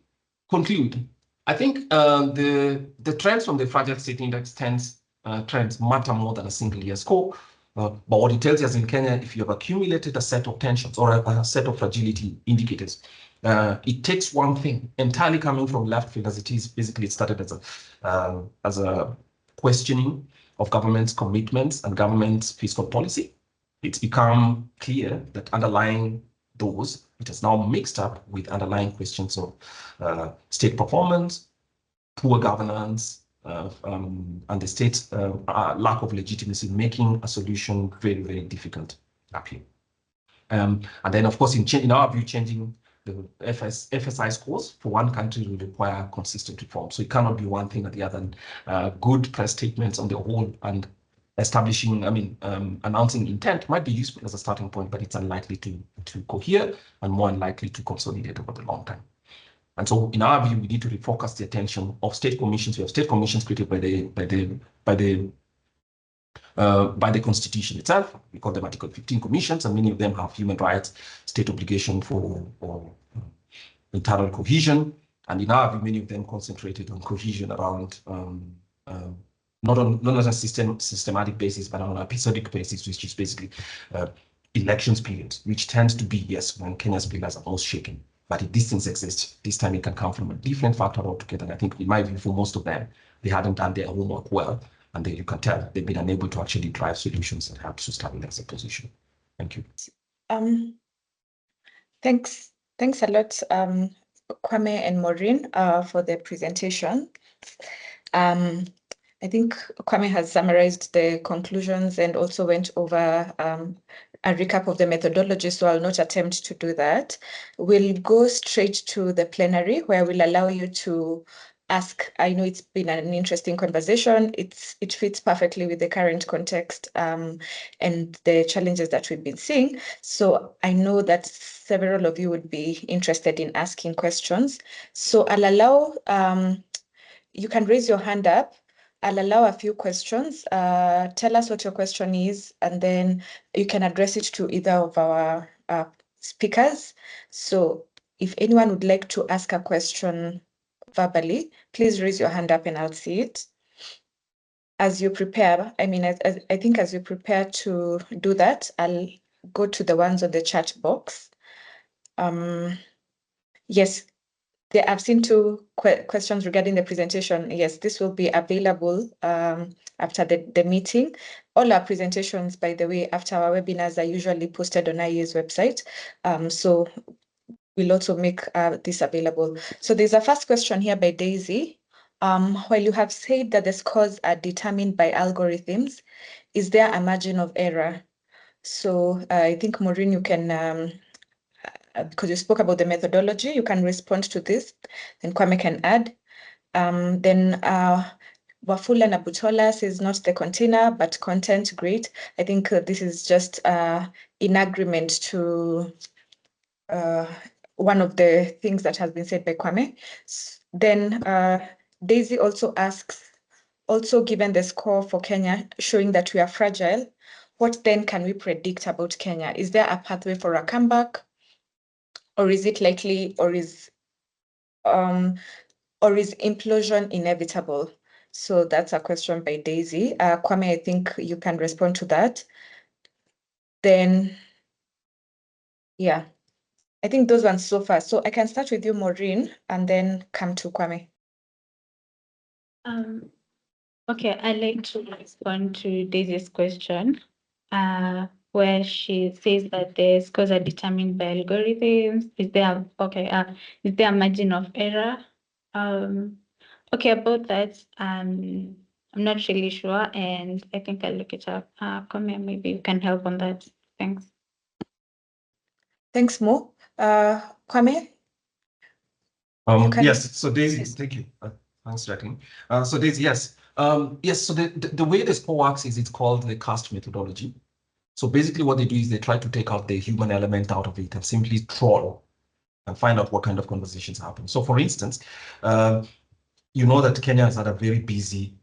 conclude. I think the trends from the Fragile State Index trends matter more than a single year score. But what it tells us in Kenya, if you have accumulated a set of tensions or a set of fragility indicators, it takes one thing entirely coming from left field as it is. Basically, it started as a questioning of government's commitments and government's fiscal policy. It's become clear that underlying those, it is now mixed up with underlying questions of state performance, poor governance, and the state's lack of legitimacy, making a solution very, very difficult up here. And then, of course, in our view, changing the FSI scores for one country will require consistent reform. So it cannot be one thing or the other. Good press statements on the whole and establishing, announcing intent might be useful as a starting point, but it's unlikely to cohere and more unlikely to consolidate over the long time. And so, in our view, we need to refocus the attention of state commissions. We have state commissions created by the Constitution itself. We call them Article 15 commissions, and many of them have human rights, state obligation for internal cohesion. And in our view, many of them concentrated on cohesion around not on a systematic basis, but on an episodic basis, which is basically elections periods, which tends to be, yes, when Kenya's pillars are most shaken. But if these things exist, this time it can come from a different factor altogether. And I think, in my view, for most of them, they hadn't done their homework well. And you can tell they've been unable to actually drive solutions that help to stabilize the position. Thank you. Thanks a lot, Kwame and Maureen, for the presentation. I think Kwame has summarized the conclusions and also went over a recap of the methodology, so I'll not attempt to do that. We'll go straight to the plenary, where we'll allow you to ask. I know it's been an interesting conversation. It fits perfectly with the current context and the challenges that we've been seeing. So I know that several of you would be interested in asking questions. So I'll allow, you can raise your hand up. I'll allow a few questions. Tell us what your question is, and then you can address it to either of our speakers. So if anyone would like to ask a question verbally, please raise your hand up and I'll see it. As you prepare, I think as you prepare to do that, I'll go to the ones on the chat box. Yes. I've seen two questions regarding the presentation. Yes, this will be available after the meeting. All our presentations, by the way, after our webinars are usually posted on IEA's website. So we'll also make this available. So there's a first question here by Daisy. While you have said that the scores are determined by algorithms, is there a margin of error? So I think, Maureen, you can... because you spoke about the methodology, you can respond to this, then Kwame can add. Then Wafula Nabutola says not the container, but content, great. I think this is just in agreement to one of the things that has been said by Kwame. Then Daisy also asks, also given the score for Kenya showing that we are fragile, what then can we predict about Kenya? Is there a pathway for a comeback? Or is it likely, or is implosion inevitable? So that's a question by Daisy. Kwame, I think you can respond to that. Then, yeah, I think those ones so far. So I can start with you, Maureen, and then come to Kwame. Okay, I'd like to respond to Daisy's question. Where she says that the scores are determined by algorithms. Is there a margin of error? Okay, about that, I'm not really sure, and I think I'll look it up. Kwame, maybe you can help on that. Thanks. Thanks, Mo. Kwame? Yes, so Daisy, yes. Thank you. Thanks, Jacqueline. So Daisy, yes. Yes, so the way the score works is it's called the CAST methodology. So basically what they do is they try to take out the human element out of it and simply troll and find out what kind of conversations happen. So for instance, you know that Kenya has had a very busy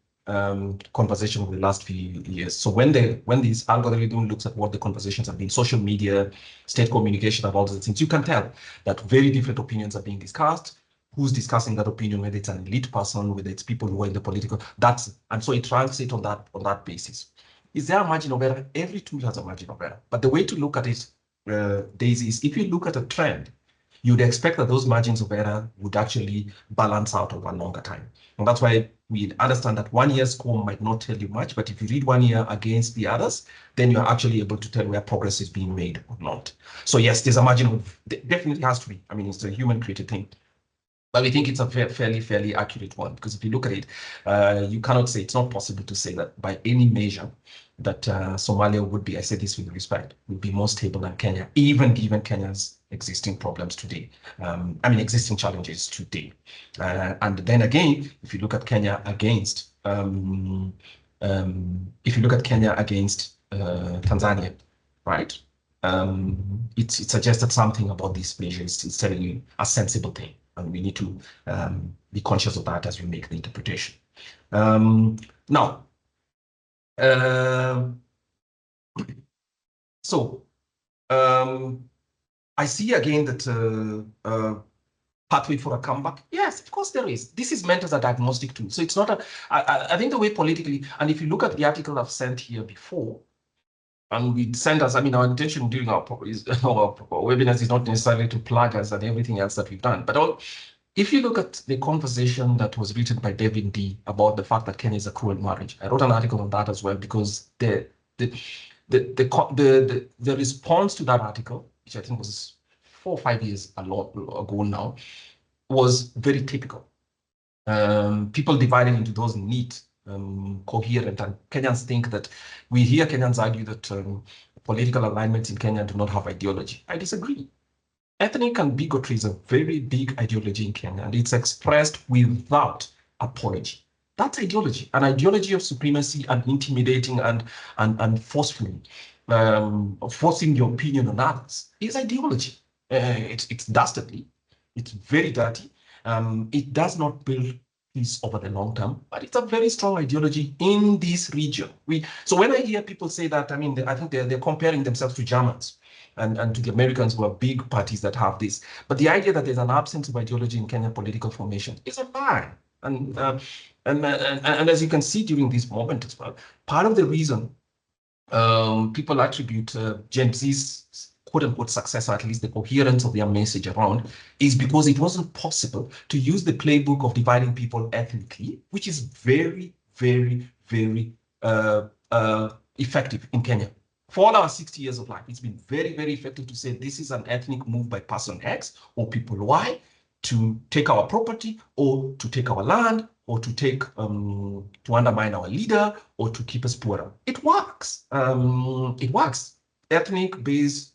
conversation over the last few years. So when this algorithm looks at what the conversations have been, social media, state communication, about those things, you can tell that very different opinions are being discussed. Who's discussing that opinion, whether it's an elite person, whether it's people who are in the political, and so it translates on that basis. Is there a margin of error? Every tool has a margin of error. But the way to look at it, Daisy, is if you look at a trend, you'd expect that those margins of error would actually balance out over a longer time. And that's why we understand that 1 year's score might not tell you much, but if you read 1 year against the others, then you're actually able to tell where progress is being made or not. So yes, there's a margin of, definitely has to be. I mean, it's a human created thing. But we think it's a fairly accurate one, because if you look at it, you cannot say, it's not possible to say that by any measure that Somalia would be, I say this with respect, would be more stable than Kenya, even given Kenya's existing problems today. Existing challenges today. And then again, if you look at Kenya against, Tanzania, right? It suggested something about this measure. It's telling you a sensible thing. And we need to be conscious of that as we make the interpretation. I see again that pathway for a comeback. Yes, of course there is. This is meant as a diagnostic tool. So it's not I think the way politically, and if you look at the article I've sent here before, and we send us, our intention during our webinars is not necessarily to plug us and everything else that we've done. But if you look at the conversation that was written by Devin D about the fact that Kenya is a cruel marriage, I wrote an article on that as well, because the response to that article, which I think was 4 or 5 years ago now, was very typical. People divided into those neat, coherent, and Kenyans think that we hear Kenyans argue that political alignments in Kenya do not have ideology. I disagree. Ethnic and bigotry is a very big ideology in Kenya, and it's expressed without apology. That's ideology, an ideology of supremacy and intimidating and forcefully forcing your opinion on others is ideology. It's dastardly. It's very dirty. It does not build peace over the long term, but it's a very strong ideology in this region. So when I hear people say that, I think they're comparing themselves to Germans and to the Americans, who are big parties that have this. But the idea that there's an absence of ideology in Kenyan political formation is a lie. And as you can see during this moment as well, part of the reason people attribute Gen Z's quote-unquote success, or at least the coherence of their message around, is because it wasn't possible to use the playbook of dividing people ethnically, which is very, very, very effective in Kenya. For all our 60 years of life, it's been very, very effective to say this is an ethnic move by person X or people Y to take our property, or to take our land, or to take to undermine our leader, or to keep us poorer. It works. It works. Ethnic-based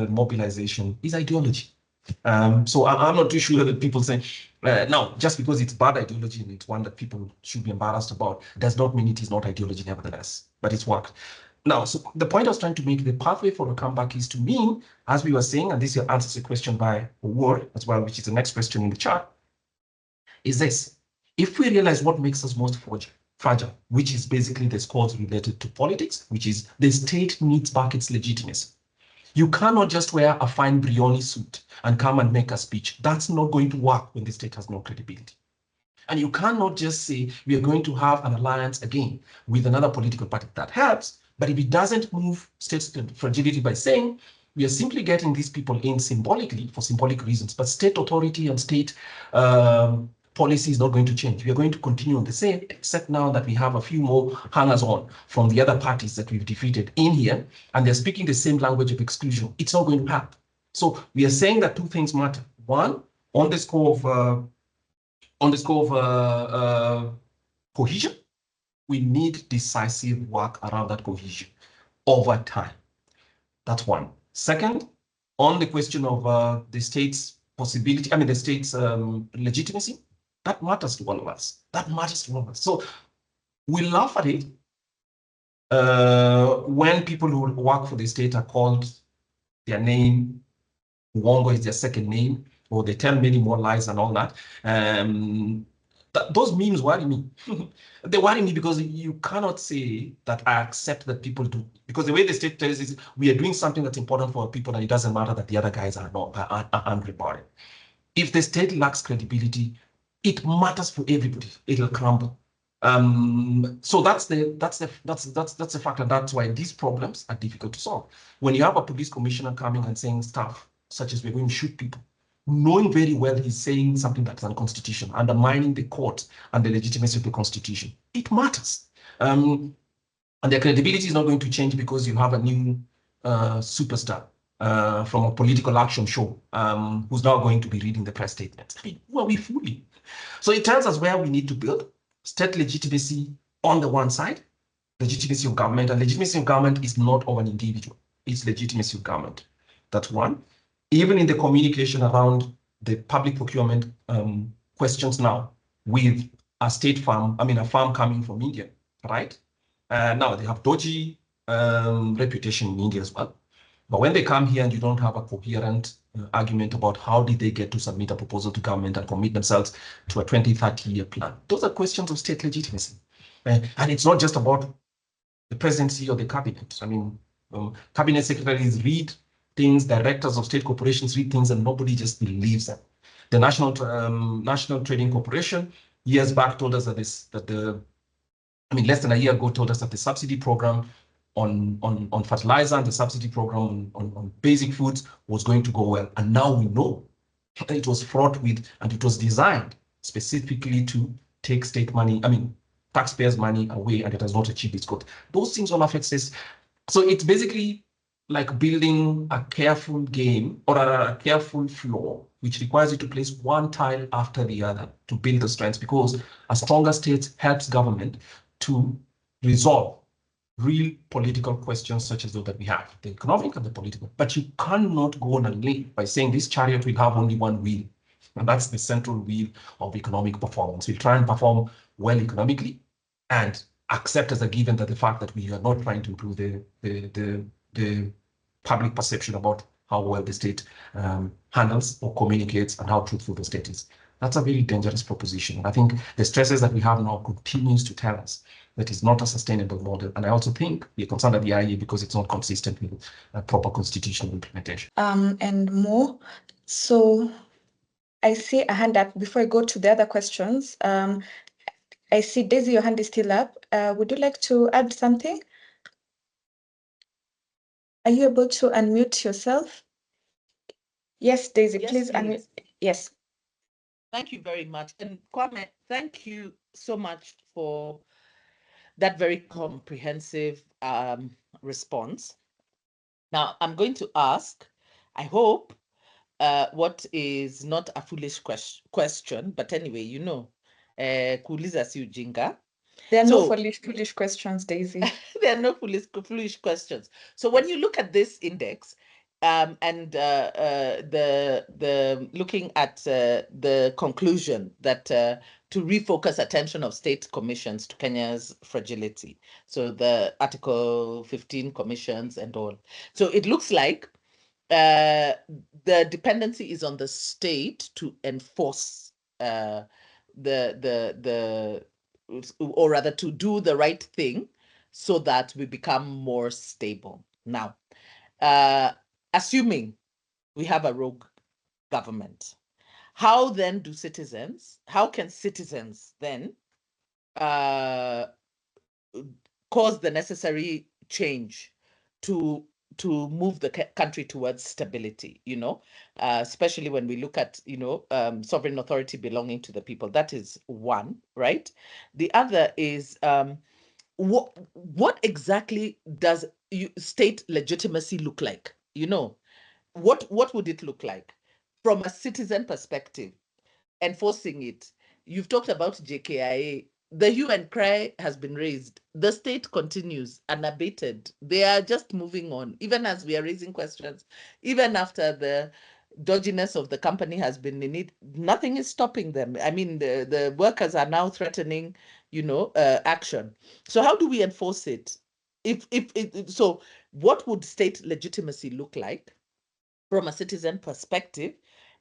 mobilization is ideology. So I'm not too sure that people say, now, just because it's bad ideology and it's one that people should be embarrassed about, does not mean it is not ideology nevertheless, but it's worked. Now, so the point I was trying to make, the pathway for a comeback is, to me, as we were saying, and this answers a question by Ward as well, which is the next question in the chat, is this: if we realize what makes us most fragile, which is basically the scores related to politics, which is the state needs back its legitimacy. You cannot just wear a fine Brioni suit and come and make a speech. That's not going to work when the state has no credibility. And you cannot just say we are going to have an alliance again with another political party. That helps, but if it doesn't move state fragility by saying we are simply getting these people in symbolically for symbolic reasons, but state authority and state policy is not going to change. We are going to continue on the same, except now that we have a few more hangers on from the other parties that we've defeated in here, and they're speaking the same language of exclusion. It's not going to happen. So we are saying that two things matter. One, on the score of cohesion, we need decisive work around that cohesion over time. That's one. Second, on the question of the state's possibility, the state's legitimacy, that matters to all of us. That matters to all of us. So we laugh at it when people who work for the state are called their name, Uongo is their second name, or they tell many more lies and all that. Those memes worry me. They worry me because you cannot say that I accept that people do, because the way the state tells is we are doing something that's important for people and it doesn't matter that the other guys are not are angry about it. If the state lacks credibility, it matters for everybody. It'll crumble. So that's the fact, and that's why these problems are difficult to solve. When you have a police commissioner coming and saying stuff such as we're going to shoot people, knowing very well he's saying something that's unconstitutional, undermining the court and the legitimacy of the constitution, it matters. And their credibility is not going to change because you have a new superstar from a political action show who's now going to be reading the press statements. I mean, who are we fooling? So it tells us where we need to build state legitimacy on the one side, legitimacy of government, and legitimacy of government is not of an individual, it's legitimacy of government. That's one. Even in the communication around the public procurement questions now with a state farm, I mean, a farm coming from India, right? Now they have dodgy reputation in India as well. But when they come here and you don't have a coherent argument about how did they get to submit a proposal to government and commit themselves to a 20, 30-year plan, those are questions of state legitimacy. And it's not just about the presidency or the cabinet. I mean, cabinet secretaries read things, directors of state corporations read things, and nobody just believes them. The National Trading Corporation years back told us less than a year ago, told us that the subsidy program on fertilizer and the subsidy program on basic foods was going to go well. And now we know it was fraught with, and it was designed specifically to take state money, taxpayers' money away, and it has not achieved its goal. Those things all affect this. So it's basically like building a careful game or a careful floor, which requires you to place one tile after the other to build the strengths, because a stronger state helps government to resolve real political questions such as those that we have, the economic and the political. But you cannot go on a limb by saying this chariot will have only one wheel, and that's the central wheel of economic performance. We'll try and perform well economically and accept as a given that the fact that we are not trying to improve the public perception about how well the state handles or communicates and how truthful the state is. That's a very dangerous proposition. And I think the stresses that we have now continues to tell us that is not a sustainable model. And I also think we're concerned at the IEA because it's not consistent with proper constitutional implementation. And more. So I see a hand up before I go to the other questions. I see Daisy, your hand is still up. Would you like to add something? Are you able to unmute yourself? Yes, Daisy, Yes, please unmute. Yes. Thank you very much. And Kwame, thank you so much for that very comprehensive response. Now, I'm going to ask, I hope, what is not a foolish question, but anyway, kuuliza si ujinga. There are no foolish questions, Daisy. There are no foolish questions. So when you look at this index, and the looking at the conclusion that to refocus attention of state commissions to Kenya's fragility, so the Article 15 commissions and all. So it looks like the dependency is on the state to enforce or rather to do the right thing so that we become more stable. Now, assuming we have a rogue government, how can citizens then cause the necessary change to move the country towards stability, especially when we look at, sovereign authority belonging to the people? That is one, right? The other is what exactly does state legitimacy look like? What would it look like from a citizen perspective, enforcing it? You've talked about JKIA. The hue and cry has been raised. The state continues unabated. They are just moving on, even as we are raising questions, even after the dodginess of the company has been in it. Nothing is stopping them. I mean, the workers are now threatening, action. So how do we enforce it? So what would state legitimacy look like from a citizen perspective,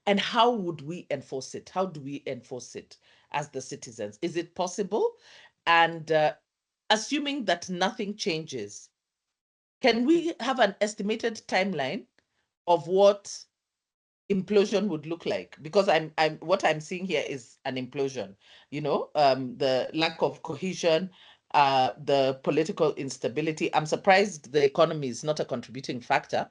and how would we enforce it? How do we enforce it? as the citizens? Is it possible? And assuming that nothing changes, can we have an estimated timeline of what implosion would look like? Because what I'm seeing here is an implosion, the lack of cohesion, the political instability. I'm surprised the economy is not a contributing factor.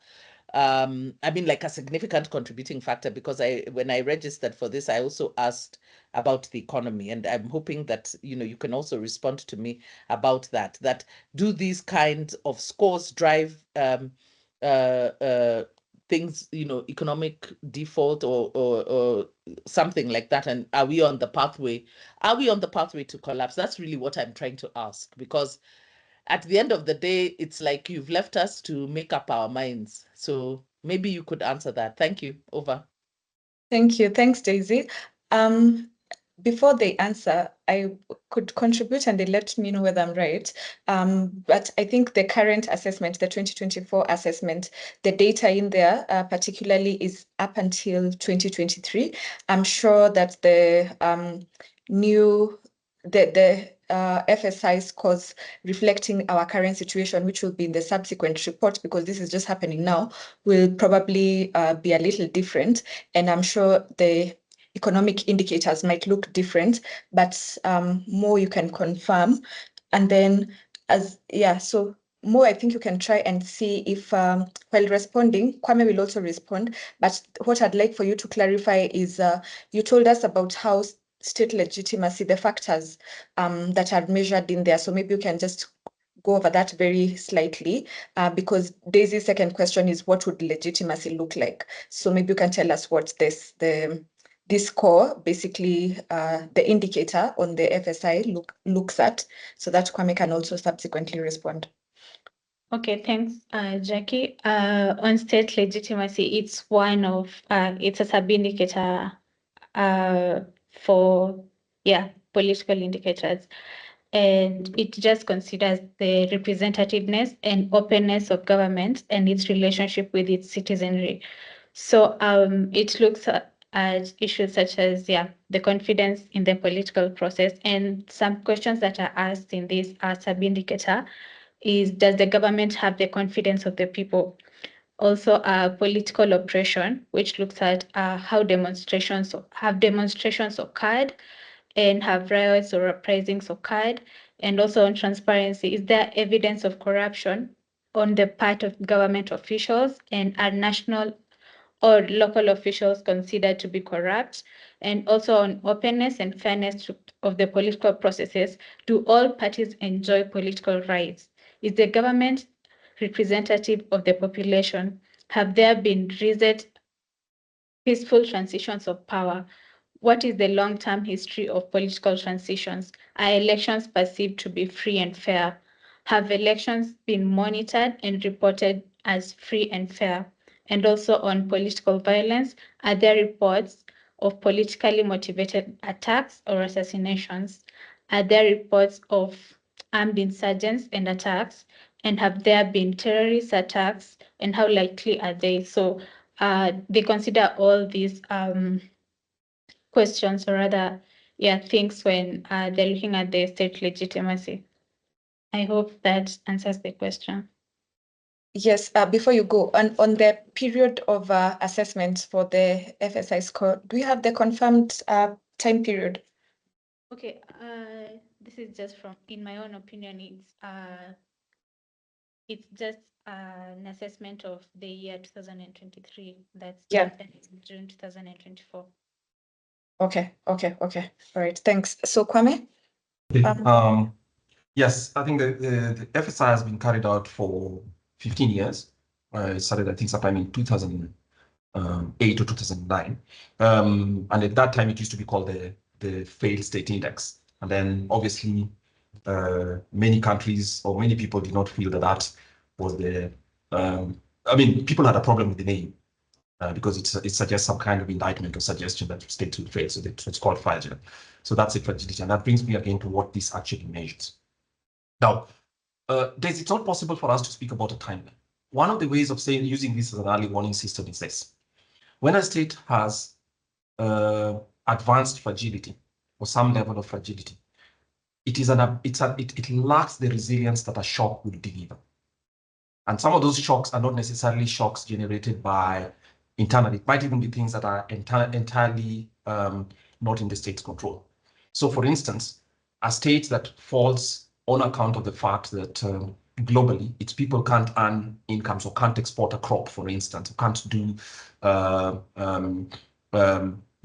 I mean, like a significant contributing factor, because when I registered for this, I also asked about the economy, and I'm hoping that you can also respond to me about that. That do these kinds of scores drive things, economic default or something like that, and are we on the pathway to collapse? That's really what I'm trying to ask, because at the end of the day, it's like you've left us to make up our minds. So maybe you could answer that. Thank you. Over. Thank you. Thanks, Daisy. Before they answer, I could contribute and they let me know whether I'm right. But I think the current assessment, the 2024 assessment, the data in there particularly is up until 2023. I'm sure that the FSI scores reflecting our current situation, which will be in the subsequent report, because this is just happening now, will probably be a little different. And I'm sure the economic indicators might look different, but more you can confirm. And then so more, I think you can try and see if while responding, Kwame will also respond. But what I'd like for you to clarify is you told us about how state legitimacy, the factors that are measured in there. So maybe you can just go over that very slightly, because Daisy's second question is what would legitimacy look like? So maybe you can tell us what this score, basically the indicator on the FSI looks at, so that Kwame can also subsequently respond. Okay, thanks, Jackie. On state legitimacy, it's it's a sub-indicator for political indicators, and it just considers the representativeness and openness of government and its relationship with its citizenry. So it looks at issues such as the confidence in the political process, and some questions that are asked in this sub-indicator is, does the government have the confidence of the people? Also, political oppression, which looks at how demonstrations occurred and have riots or uprisings occurred, and also on transparency, is there evidence of corruption on the part of government officials, and are national or local officials considered to be corrupt? And also on openness and fairness of the political processes, do all parties enjoy political rights? Is the government representative of the population? Have there been recent peaceful transitions of power? What is the long-term history of political transitions? Are elections perceived to be free and fair? Have elections been monitored and reported as free and fair? And also on political violence, are there reports of politically motivated attacks or assassinations? Are there reports of armed insurgents and attacks? And have there been terrorist attacks, and how likely are they? So they consider all these questions, or rather, things when they're looking at the state legitimacy. I hope that answers the question. Yes, before you go, on the period of assessment for the FSI score, do you have the confirmed time period? Okay, this is just from, in my own opinion, it's just an assessment of the year 2023. That's June 2024. Okay. All right, thanks. So Kwame? Yes, I think the FSI has been carried out for 15 years. It started, I think, sometime in 2008 or 2009. And at that time, it used to be called the Failed State Index. And then obviously, many countries or many people did not feel that was the, people had a problem with the name because it suggests some kind of indictment or suggestion that states will fail. So it's called fragile. So that's a fragility. And that brings me again to what this actually measures. Now, Daisy, it's not possible for us to speak about a timeline. One of the ways of using this as an early warning system is this. When a state has advanced fragility, or some level of fragility, it lacks the resilience that a shock would deliver. And some of those shocks are not necessarily shocks generated by internal. It might even be things that are entirely not in the state's control. So for instance, a state that falls on account of the fact that globally, its people can't earn incomes or can't export a crop, for instance, or can't do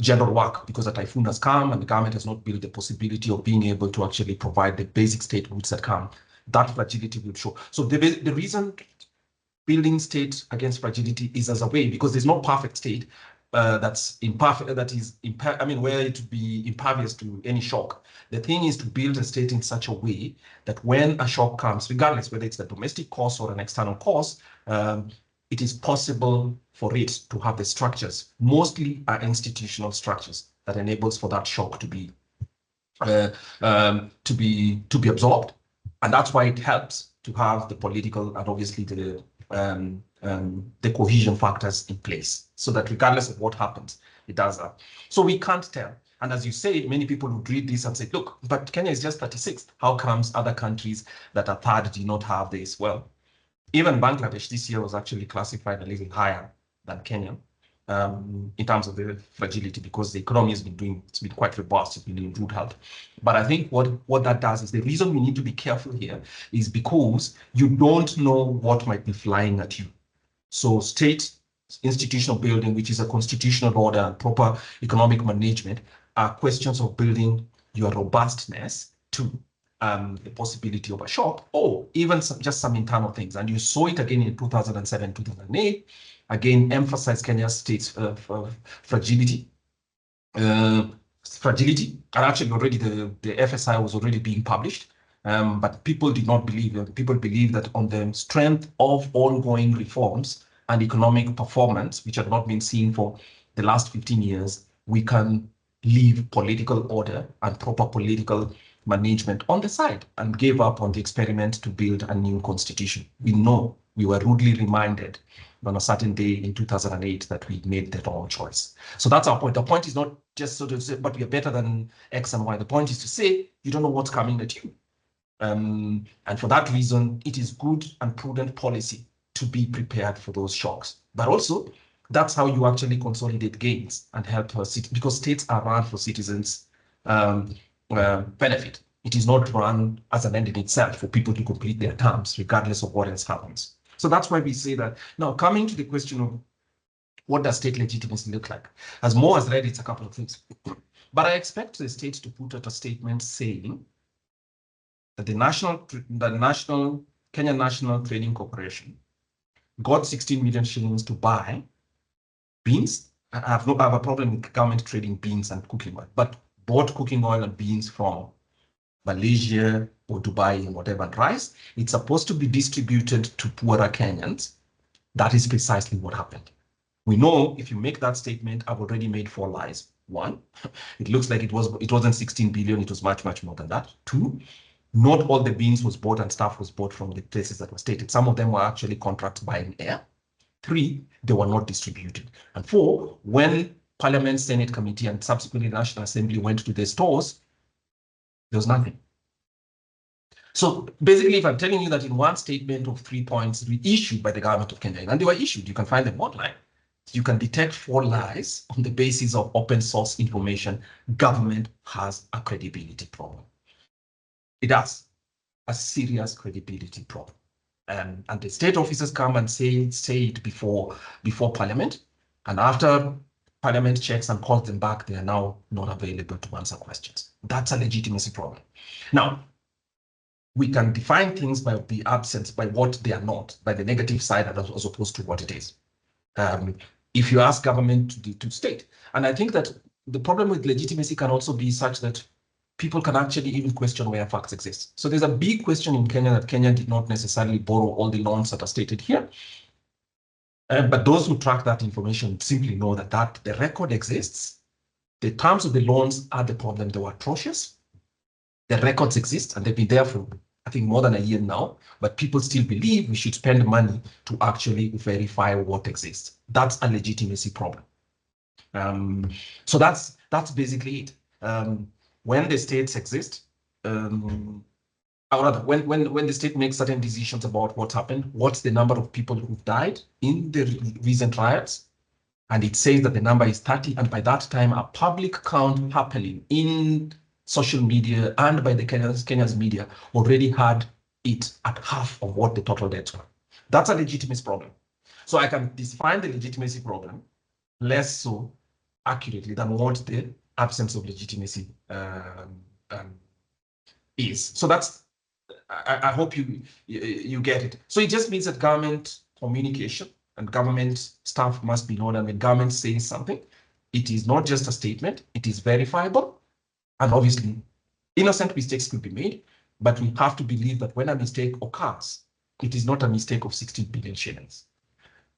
general work because a typhoon has come and the government has not built the possibility of being able to actually provide the basic state goods that come. That fragility will show. So the reason building state against fragility is as a way, because there's no perfect state that's imperfect, where it would be impervious to any shock. The thing is to build a state in such a way that when a shock comes, regardless whether it's a domestic cause or an external cause, it is possible for it to have the structures, mostly are institutional structures, that enables for that shock to be absorbed. And that's why it helps to have the political and obviously the cohesion factors in place, so that regardless of what happens, it does that. So we can't tell. And as you say, many people would read this and say, look, but Kenya is just 36th. How comes other countries that are third do not have this? Well, even Bangladesh this year was actually classified a little higher than Kenya in terms of the fragility, because the economy has been it's been quite robust, it's been in good health. But I think what that does is, the reason we need to be careful here is because you don't know what might be flying at you. So state institutional building, which is a constitutional order and proper economic management, are questions of building your robustness to the possibility of a shock, or even just some internal things. And you saw it again in 2007, 2008, again, emphasized Kenya's state's fragility. And actually already the FSI was already being published, but people did not believe it. People believe that on the strength of ongoing reforms and economic performance, which had not been seen for the last 15 years, we can leave political order and proper political management on the side, and gave up on the experiment to build a new constitution. We know, we were rudely reminded on a certain day in 2008 that we made the wrong choice. So that's our point. The point is not just sort of say, but we are better than X and Y. The point is to say, you don't know what's coming at you. And for that reason, it is good and prudent policy to be prepared for those shocks. But also, that's how you actually consolidate gains and help us, because states are run for citizens' benefit. It is not run as an end in itself for people to complete their terms, regardless of what else happens. So that's why we say that. Now, coming to the question of what does state legitimacy look like? As Mo has read, it's a couple of things. But I expect the state to put out a statement saying that the Kenya National Trading Corporation got 16 million shillings to buy beans. I have a problem with government trading beans and cooking oil, but bought cooking oil and beans from Malaysia or Dubai and whatever, and rice. It's supposed to be distributed to poorer Kenyans. That is precisely what happened. We know if you make that statement, I've already made 4 lies. 1, it looks like it wasn't 16 billion, it was much, much more than that. 2, not all the beans was bought and stuff was bought from the places that were stated. Some of them were actually contracts buying air. 3, they were not distributed. And 4, when Parliament, Senate Committee, and subsequently the National Assembly went to their stores, there was nothing. So basically, if I'm telling you that in one statement of 3 points issued by the government of Kenya, and they were issued, you can find them online, you can detect 4 lies on the basis of open source information, government has a credibility problem. It has a serious credibility problem. And the state officers come and say it before Parliament, and after Parliament checks and calls them back, they are now not available to answer questions. That's a legitimacy problem. Now, we can define things by the absence, by what they are not, by the negative side as opposed to what it is. If you ask government to state, and I think that the problem with legitimacy can also be such that people can actually even question where facts exist. So there's a big question in Kenya that Kenya did not necessarily borrow all the loans that are stated here. But those who track that information simply know that the record exists. The terms of the loans are the problem. They were atrocious. The records exist, and they've been there for, I think, more than a year now. But people still believe we should spend money to actually verify what exists. That's a legitimacy problem. So that's basically it. when the states exist, or rather, when the state makes certain decisions about what happened, what's the number of people who've died in the recent riots, and it says that the number is 30, and by that time, a public count happening in social media and by the Kenya's media already had it at half of what the total deaths were. That's a legitimacy problem. So I can define the legitimacy problem less so accurately than what the absence of legitimacy is. So that's, I hope you get it. So it just means that government communication and government staff must be known, and when government says something, it is not just a statement, it is verifiable. And obviously, innocent mistakes could be made, but we have to believe that when a mistake occurs, it is not a mistake of 16 billion shillings.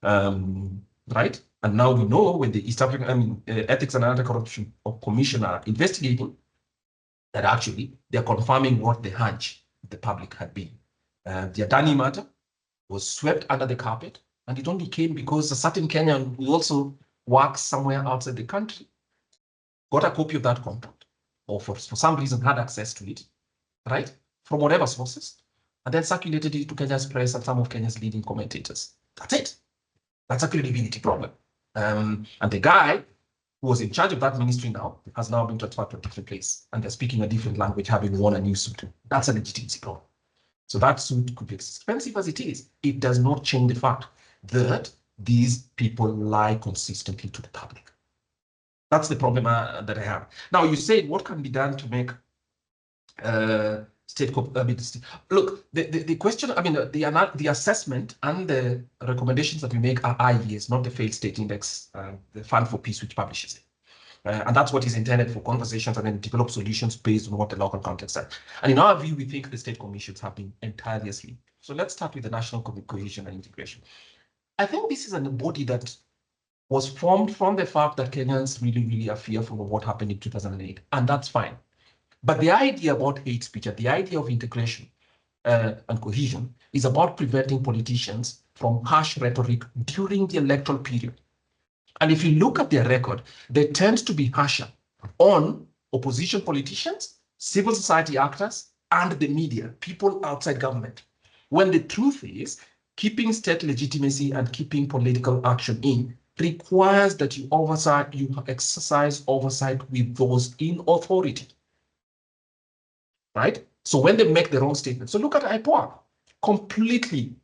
Right? And now we know when the East African Ethics and Anti-Corruption Commission are investigating, that actually they're confirming what the hunch of the public had been. The Adani matter was swept under the carpet, and it only came because a certain Kenyan who also works somewhere outside the country got a copy of that contract, or for some reason had access to it, right, from whatever sources, and then circulated it to Kenya's press and some of Kenya's leading commentators. That's it. That's a credibility problem. And the guy who was in charge of that ministry now has now been transferred to a different place, and they're speaking a different language, having worn a new suit. That's a legitimacy problem. So that suit could be expensive as it is. It does not change the fact that these people lie consistently to the public. That's the problem that I have. Now, you say, what can be done to make state? Look, the question, I mean, the assessment and the recommendations that we make are IES, not the failed state index, the Fund for Peace, which publishes it. And that's what is intended for conversations and then develop solutions based on what the local context is. And in our view, we think the state commissions have been entirely asleep. So let's start with the National Cohesion and Integration. I think this is a body that was formed from the fact that Kenyans really are fearful of what happened in 2008, and that's fine. But the idea about hate speech and the idea of integration and cohesion is about preventing politicians from harsh rhetoric during the electoral period. And if you look at their record, they tend to be harsher on opposition politicians, civil society actors, and the media, people outside government. When the truth is, keeping state legitimacy and keeping political action in requires that you exercise oversight with those in authority. Right? So when they make the wrong statement, so look at IPOA, completely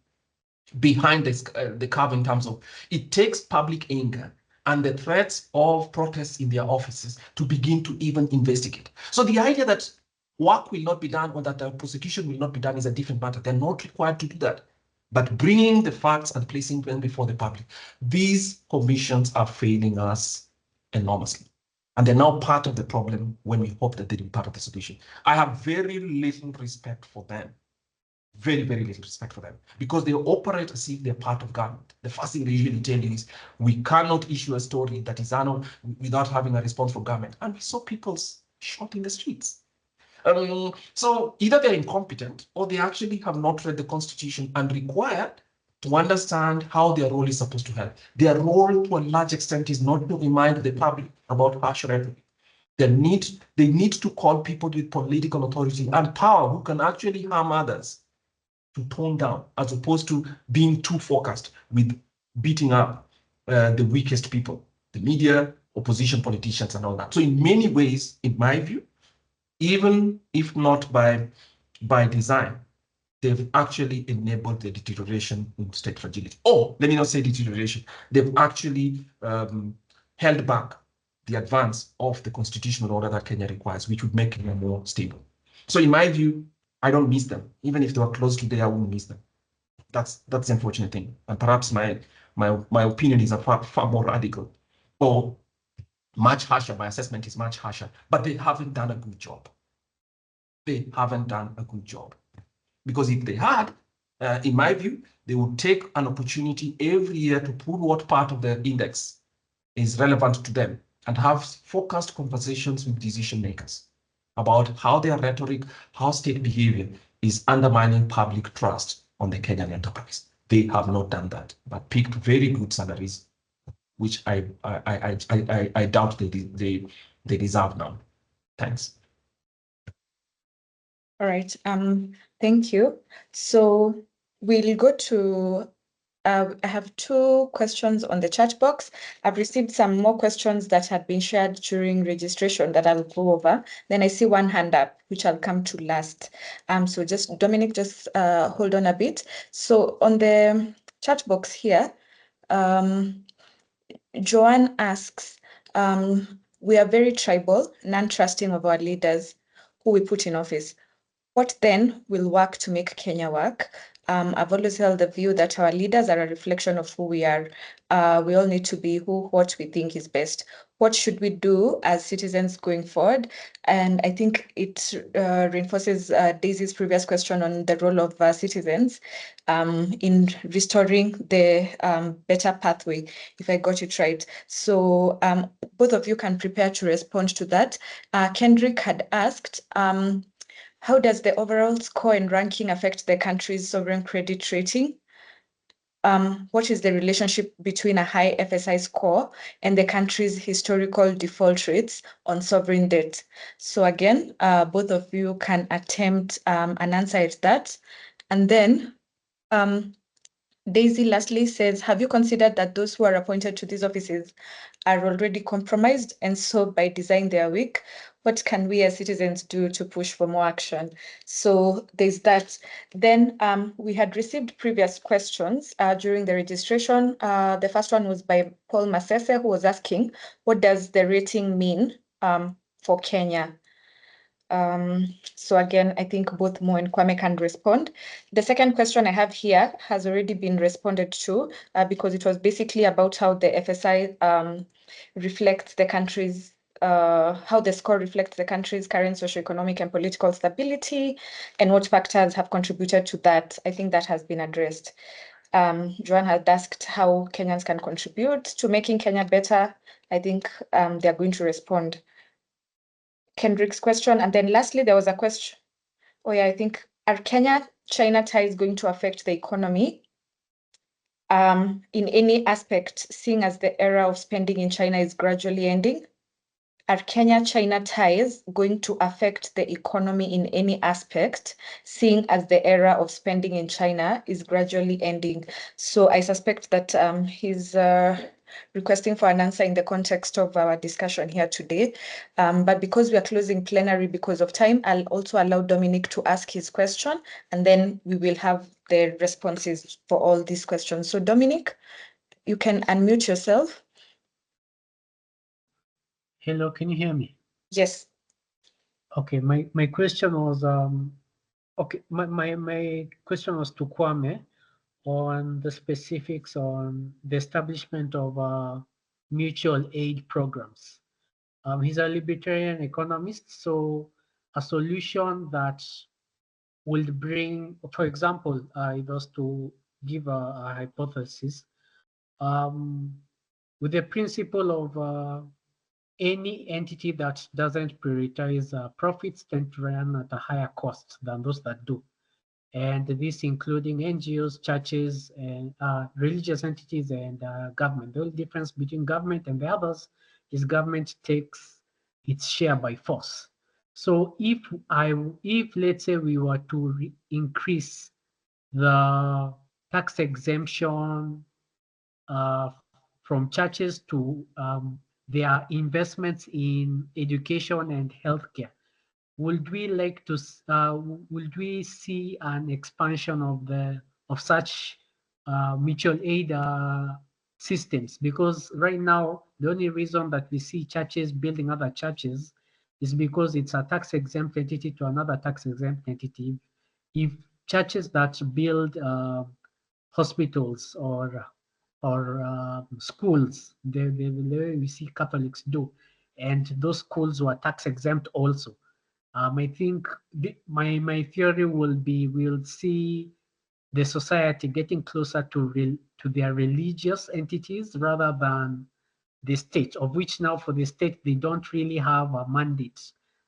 behind the curve in terms of it takes public anger and the threats of protests in their offices to begin to even investigate. So the idea that work will not be done or that prosecution will not be done is a different matter. They're not required to do that. But bringing the facts and placing them before the public, these commissions are failing us enormously. And they're now part of the problem when we hope that they'll be part of the solution. I have very little respect for them. Very little respect for them, because they operate as if they're part of government. The first thing they usually tell you is, we cannot issue a story that is without having a response from government. And we saw people shot in the streets. So either they're incompetent or they actually have not read the Constitution and required to understand how their role is supposed to help. Their role, to a large extent, is not to remind the public about harsh rhetoric. They need to call people with political authority and power who can actually harm others to tone down, as opposed to being too focused with beating up the weakest people, the media, opposition politicians, and all that. So in many ways, in my view, even if not by design, they've actually enabled the deterioration in state fragility. Or let me not say deterioration, they've actually held back the advance of the constitutional order that Kenya requires, which would make Kenya more stable. So in my view, I don't miss them. Even if they were close today, I wouldn't miss them. That's the unfortunate thing. And perhaps my opinion is far more radical, or much harsher. My assessment is much harsher, but they haven't done a good job. They haven't done a good job. Because if they had, in my view, they would take an opportunity every year to pull what part of the index is relevant to them and have focused conversations with decision makers about how their rhetoric, how state behavior is undermining public trust on the Kenyan enterprise. They have not done that, but picked very good salaries, which I doubt they deserve now. Thanks. All right. Thank you. So we'll go to. I have two questions on the chat box. I've received some more questions that had been shared during registration that I'll go over. Then I see one hand up, which I'll come to last. So just Dominic, just hold on a bit. So on the chat box here, Joanne asks, we are very tribal, non-trusting of our leaders who we put in office. What then will work to make Kenya work? I've always held the view that our leaders are a reflection of who we are. We all need to be what we think is best. What should we do as citizens going forward? And I think it reinforces Daisy's previous question on the role of citizens in restoring the better pathway, if I got it right. So both of you can prepare to respond to that. Kendrick had asked, how does the overall score and ranking affect the country's sovereign credit rating? What is the relationship between a high FSI score and the country's historical default rates on sovereign debt? So again, both of you can attempt an answer at that. And then Daisy lastly says, have you considered that those who are appointed to these offices are already compromised and so by design they are weak? What can we as citizens do to push for more action? So there's that. Then we had received previous questions during the registration. The first one was by Paul Masese, who was asking, what does the rating mean for Kenya? So again, I think both Mo and Kwame can respond. The second question I have here has already been responded to because it was basically about how the FSI reflects the country's, how the score reflects the country's current socioeconomic and political stability and what factors have contributed to that. I think that has been addressed. Joanne had asked how Kenyans can contribute to making Kenya better. I think they're going to respond. Kendrick's question. And then lastly, there was a question. Oh yeah, I think, are Kenya-China ties going to affect the economy in any aspect, seeing as the era of spending in China is gradually ending? Are Kenya-China ties going to affect the economy in any aspect, seeing as the era of spending in China is gradually ending? So I suspect that he's requesting for an answer in the context of our discussion here today. But because we are closing plenary because of time, I'll also allow Dominic to ask his question, and then we will have the responses for all these questions. So Dominic, you can unmute yourself. Hello, can you hear me? Yes. Okay, my question was my question was to Kwame on the specifics on the establishment of mutual aid programs. He's a libertarian economist, so a solution that will bring, for example, it was to give a hypothesis with the principle of any entity that doesn't prioritize profits tend to run at a higher cost than those that do. And this including NGOs, churches, and religious entities and government. The only difference between government and the others is government takes its share by force. So if let's say we were to increase the tax exemption from churches to their investments in education and healthcare, would we like to would we see an expansion of such mutual aid systems? Because right now the only reason that we see churches building other churches is because it's a tax exempt entity to another tax exempt entity. If churches that build hospitals or schools, the way we see Catholics do, and those schools were tax exempt also. I think my theory will be we'll see the society getting closer to their religious entities rather than the state, of which now for the state they don't really have a mandate,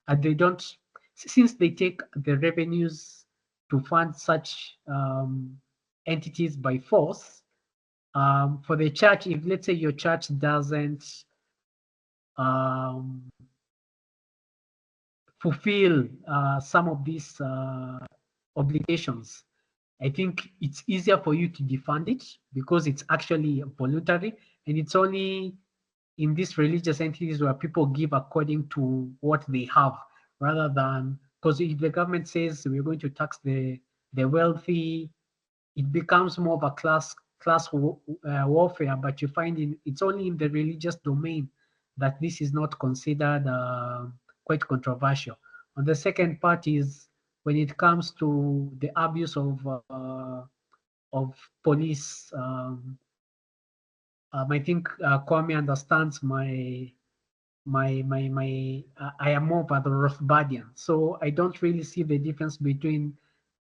and they don't, since they take the revenues to fund such entities by force. For the church, if let's say your church doesn't fulfill some of these obligations, I think it's easier for you to defund it because it's actually voluntary, and it's only in these religious entities where people give according to what they have, rather than, because if the government says we're going to tax the wealthy, it becomes more of a class warfare. But you find it's only in the religious domain that this is not considered quite controversial. On the second part is when it comes to the abuse of police. I think Kwame understands I am more of a Rothbardian, so I don't really see the difference between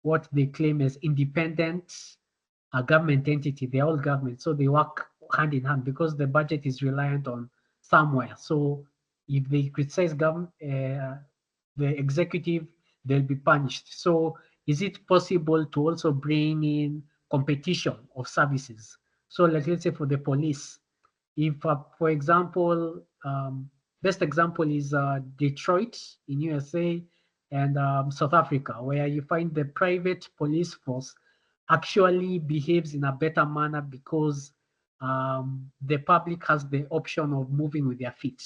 what they claim as independent government entity. They're all government, so they work hand in hand because the budget is reliant on somewhere. So if they criticize the executive, they'll be punished. So is it possible to also bring in competition of services? So like, let's say for the police, if, for example, best example is Detroit in USA and South Africa, where you find the private police force actually behaves in a better manner because the public has the option of moving with their feet.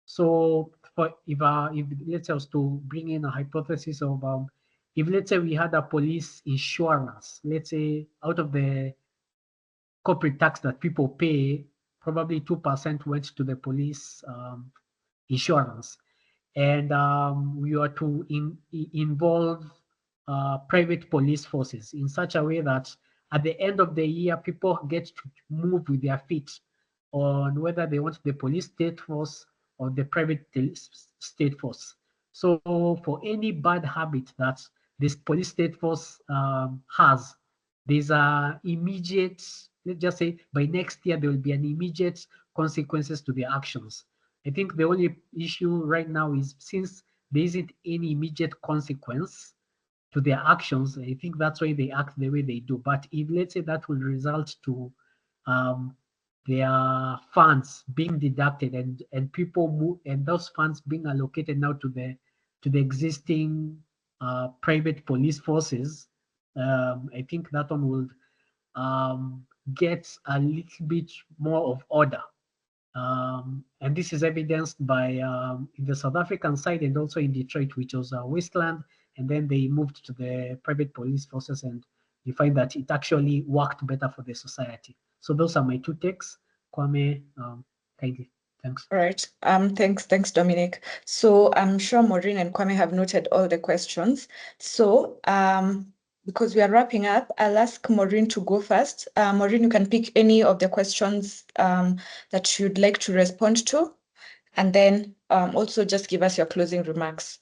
So if let's say I was to bring in a hypothesis of if let's say we had a police insurance, let's say out of the corporate tax that people pay, probably 2% went to the police insurance. And we are to involve private police forces in such a way that at the end of the year, people get to move with their feet on whether they want the police state force or the private state force. So for any bad habit that this police state force has, there's a immediate, let's just say by next year, there will be an immediate consequences to their actions. I think the only issue right now is since there isn't any immediate consequence to their actions, I think that's why they act the way they do. But if let's say that will result to their funds being deducted and people move and those funds being allocated now to the existing private police forces, I think that one will get a little bit more of order. And this is evidenced by in the South African side and also in Detroit, which was Wasteland, and then they moved to the private police forces, and you find that it actually worked better for the society. So those are my two takes. Kwame, kindly. Thanks. All right. Thanks, Dominic. So I'm sure Maureen and Kwame have noted all the questions. So because we are wrapping up, I'll ask Maureen to go first. Maureen, you can pick any of the questions that you'd like to respond to, and then also just give us your closing remarks.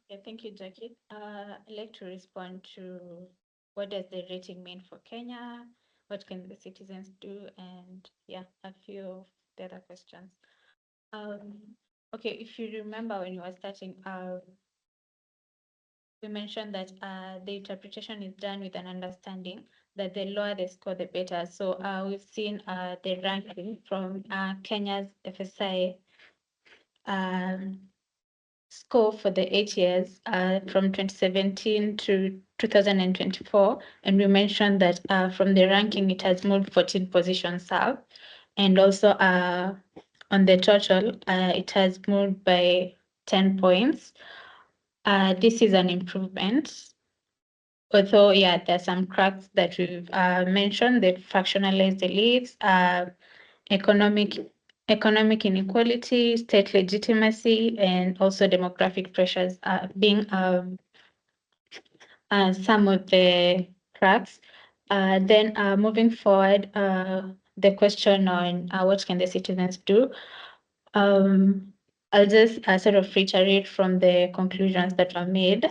Okay, thank you, Jackie. I'd like to respond to what does the rating mean for Kenya? What can the citizens do? And yeah, a few of the other questions. Okay, if you remember when you were starting, we mentioned that the interpretation is done with an understanding that the lower the score, the better. So we've seen the ranking from Kenya's FSI score for the 8 years from 2017 to 2024. And we mentioned that from the ranking, it has moved 14 positions up. And also on the total, it has moved by 10 points. This is an improvement. Although, yeah, there's some cracks that we've mentioned, that fractionalized elites, economic inequality, state legitimacy, and also demographic pressures being some of the cracks. Then moving forward, the question on what can the citizens do? I'll just sort of reiterate from the conclusions that were made.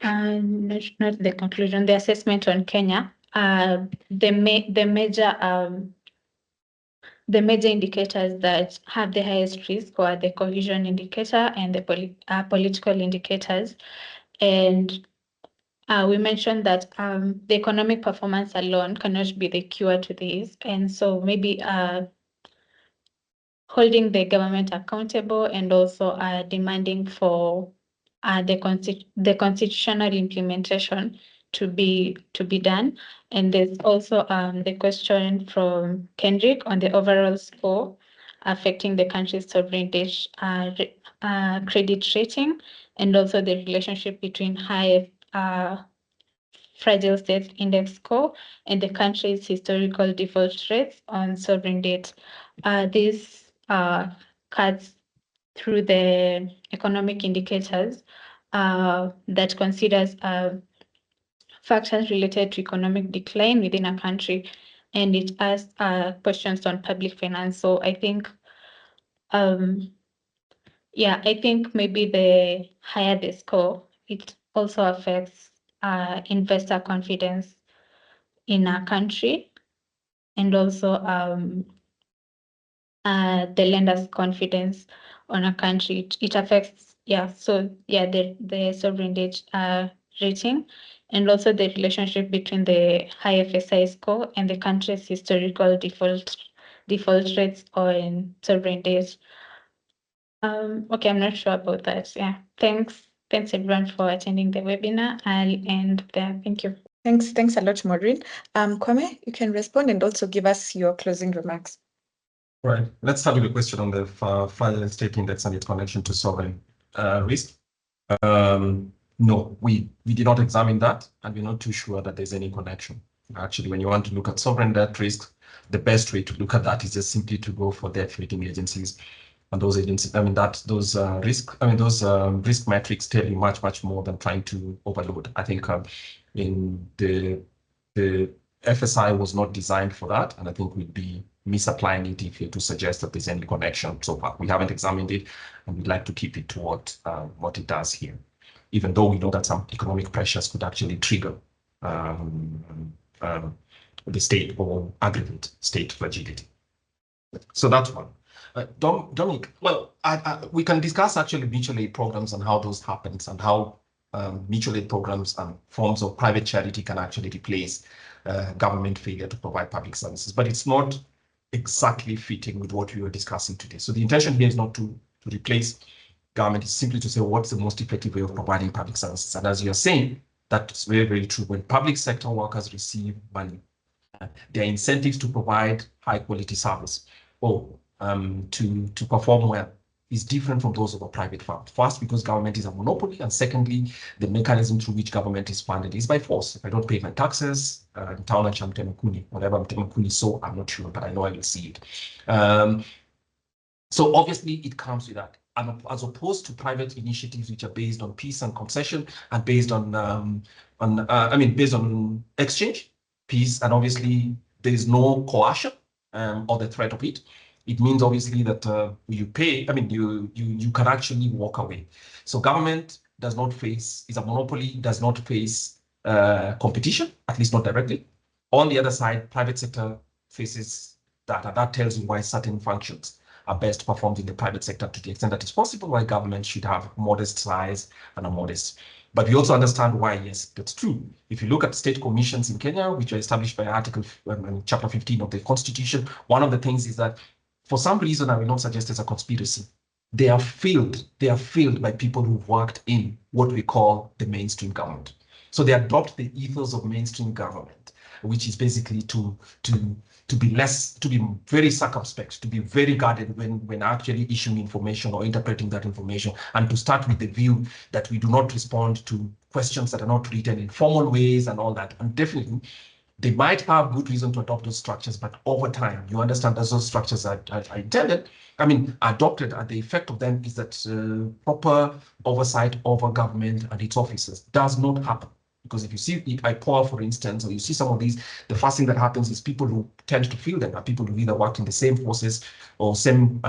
Not the conclusion, the assessment on Kenya. The major indicators that have the highest risk are the cohesion indicator and the political indicators. And we mentioned that the economic performance alone cannot be the cure to this. And so maybe holding the government accountable and also demanding for the constitutional implementation to be done. And there's also the question from Kendrick on the overall score affecting the country's sovereign debt credit rating, and also the relationship between high fragile state index score and the country's historical default rates on sovereign debt. This cuts through the economic indicators that considers factors related to economic decline within a country, and it asks questions on public finance. So I think, I think maybe the higher the score, it also affects investor confidence in a country, and also the lender's confidence on a country. It affects, the sovereign debt rating, and also the relationship between the high FSI score and the country's historical default rates on sovereign debt. Okay, I'm not sure about that. Yeah, thanks everyone for attending the webinar. I'll end there. Thank you. Thanks a lot, Maureen. Kwame, you can respond and also give us your closing remarks. Right. Let's start with the question on the fragile state index and its connection to sovereign risk. No, we did not examine that, and we're not too sure that there's any connection. Actually, when you want to look at sovereign debt risk, the best way to look at that is just simply to go for debt rating agencies. And those agencies, those risk metrics tell you much more than trying to overload. I think in the FSI was not designed for that, and I think we'd be misapplying it if you to suggest that there's any connection so far. We haven't examined it, and we'd like to keep it to what it does here, even though we know that some economic pressures could actually trigger the state or aggravate state fragility. So that's one. Dominic, well, we can discuss actually mutual aid programs and how those happen, and how mutual aid programs and forms of private charity can actually replace government failure to provide public services, but it's not exactly fitting with what we were discussing today. So the intention here is not to replace government, it's simply to say what's the most effective way of providing public services. And as you're saying, that's very true. When public sector workers receive money, there are incentives to provide high quality service or to perform well is different from those of a private firm. First, because government is a monopoly, and secondly, the mechanism through which government is funded is by force. If I don't pay my taxes, whatever Mtemakuni so I'm not sure, but I know I will see it. So obviously it comes with that. And as opposed to private initiatives which are based on peace and concession and based on exchange, peace, and obviously there is no coercion or the threat of it. It means obviously that you pay, you can actually walk away. So government does not face, is a monopoly, does not face competition, at least not directly. On the other side, private sector faces that, and that tells you why certain functions are best performed in the private sector to the extent that it's possible, why government should have modest size and a modest. But we also understand why, yes, that's true. If you look at state commissions in Kenya, which are established by Chapter 15 of the Constitution, one of the things is that for some reason, I will not suggest it's a conspiracy, they are filled by people who've worked in what we call the mainstream government. So they adopt the ethos of mainstream government, which is basically to be very circumspect, to be very guarded when actually issuing information or interpreting that information, and to start with the view that we do not respond to questions that are not written in formal ways and all that. And definitely, they might have good reason to adopt those structures, but over time, you understand that those structures are intended, adopted, and the effect of them is that proper oversight over government and its officers does not happen. Because if you see IPOA, for instance, or you see some of these, the first thing that happens is people who tend to fill them are people who either worked in the same forces or same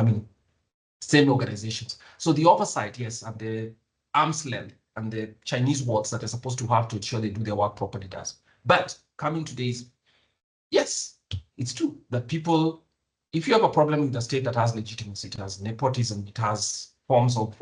organizations. So the oversight, yes, and the arm's length and the Chinese walls that they're supposed to have to ensure they do their work properly does. But coming to days, yes, it's true that people, if you have a problem with a state that has legitimacy, it has nepotism, it has forms of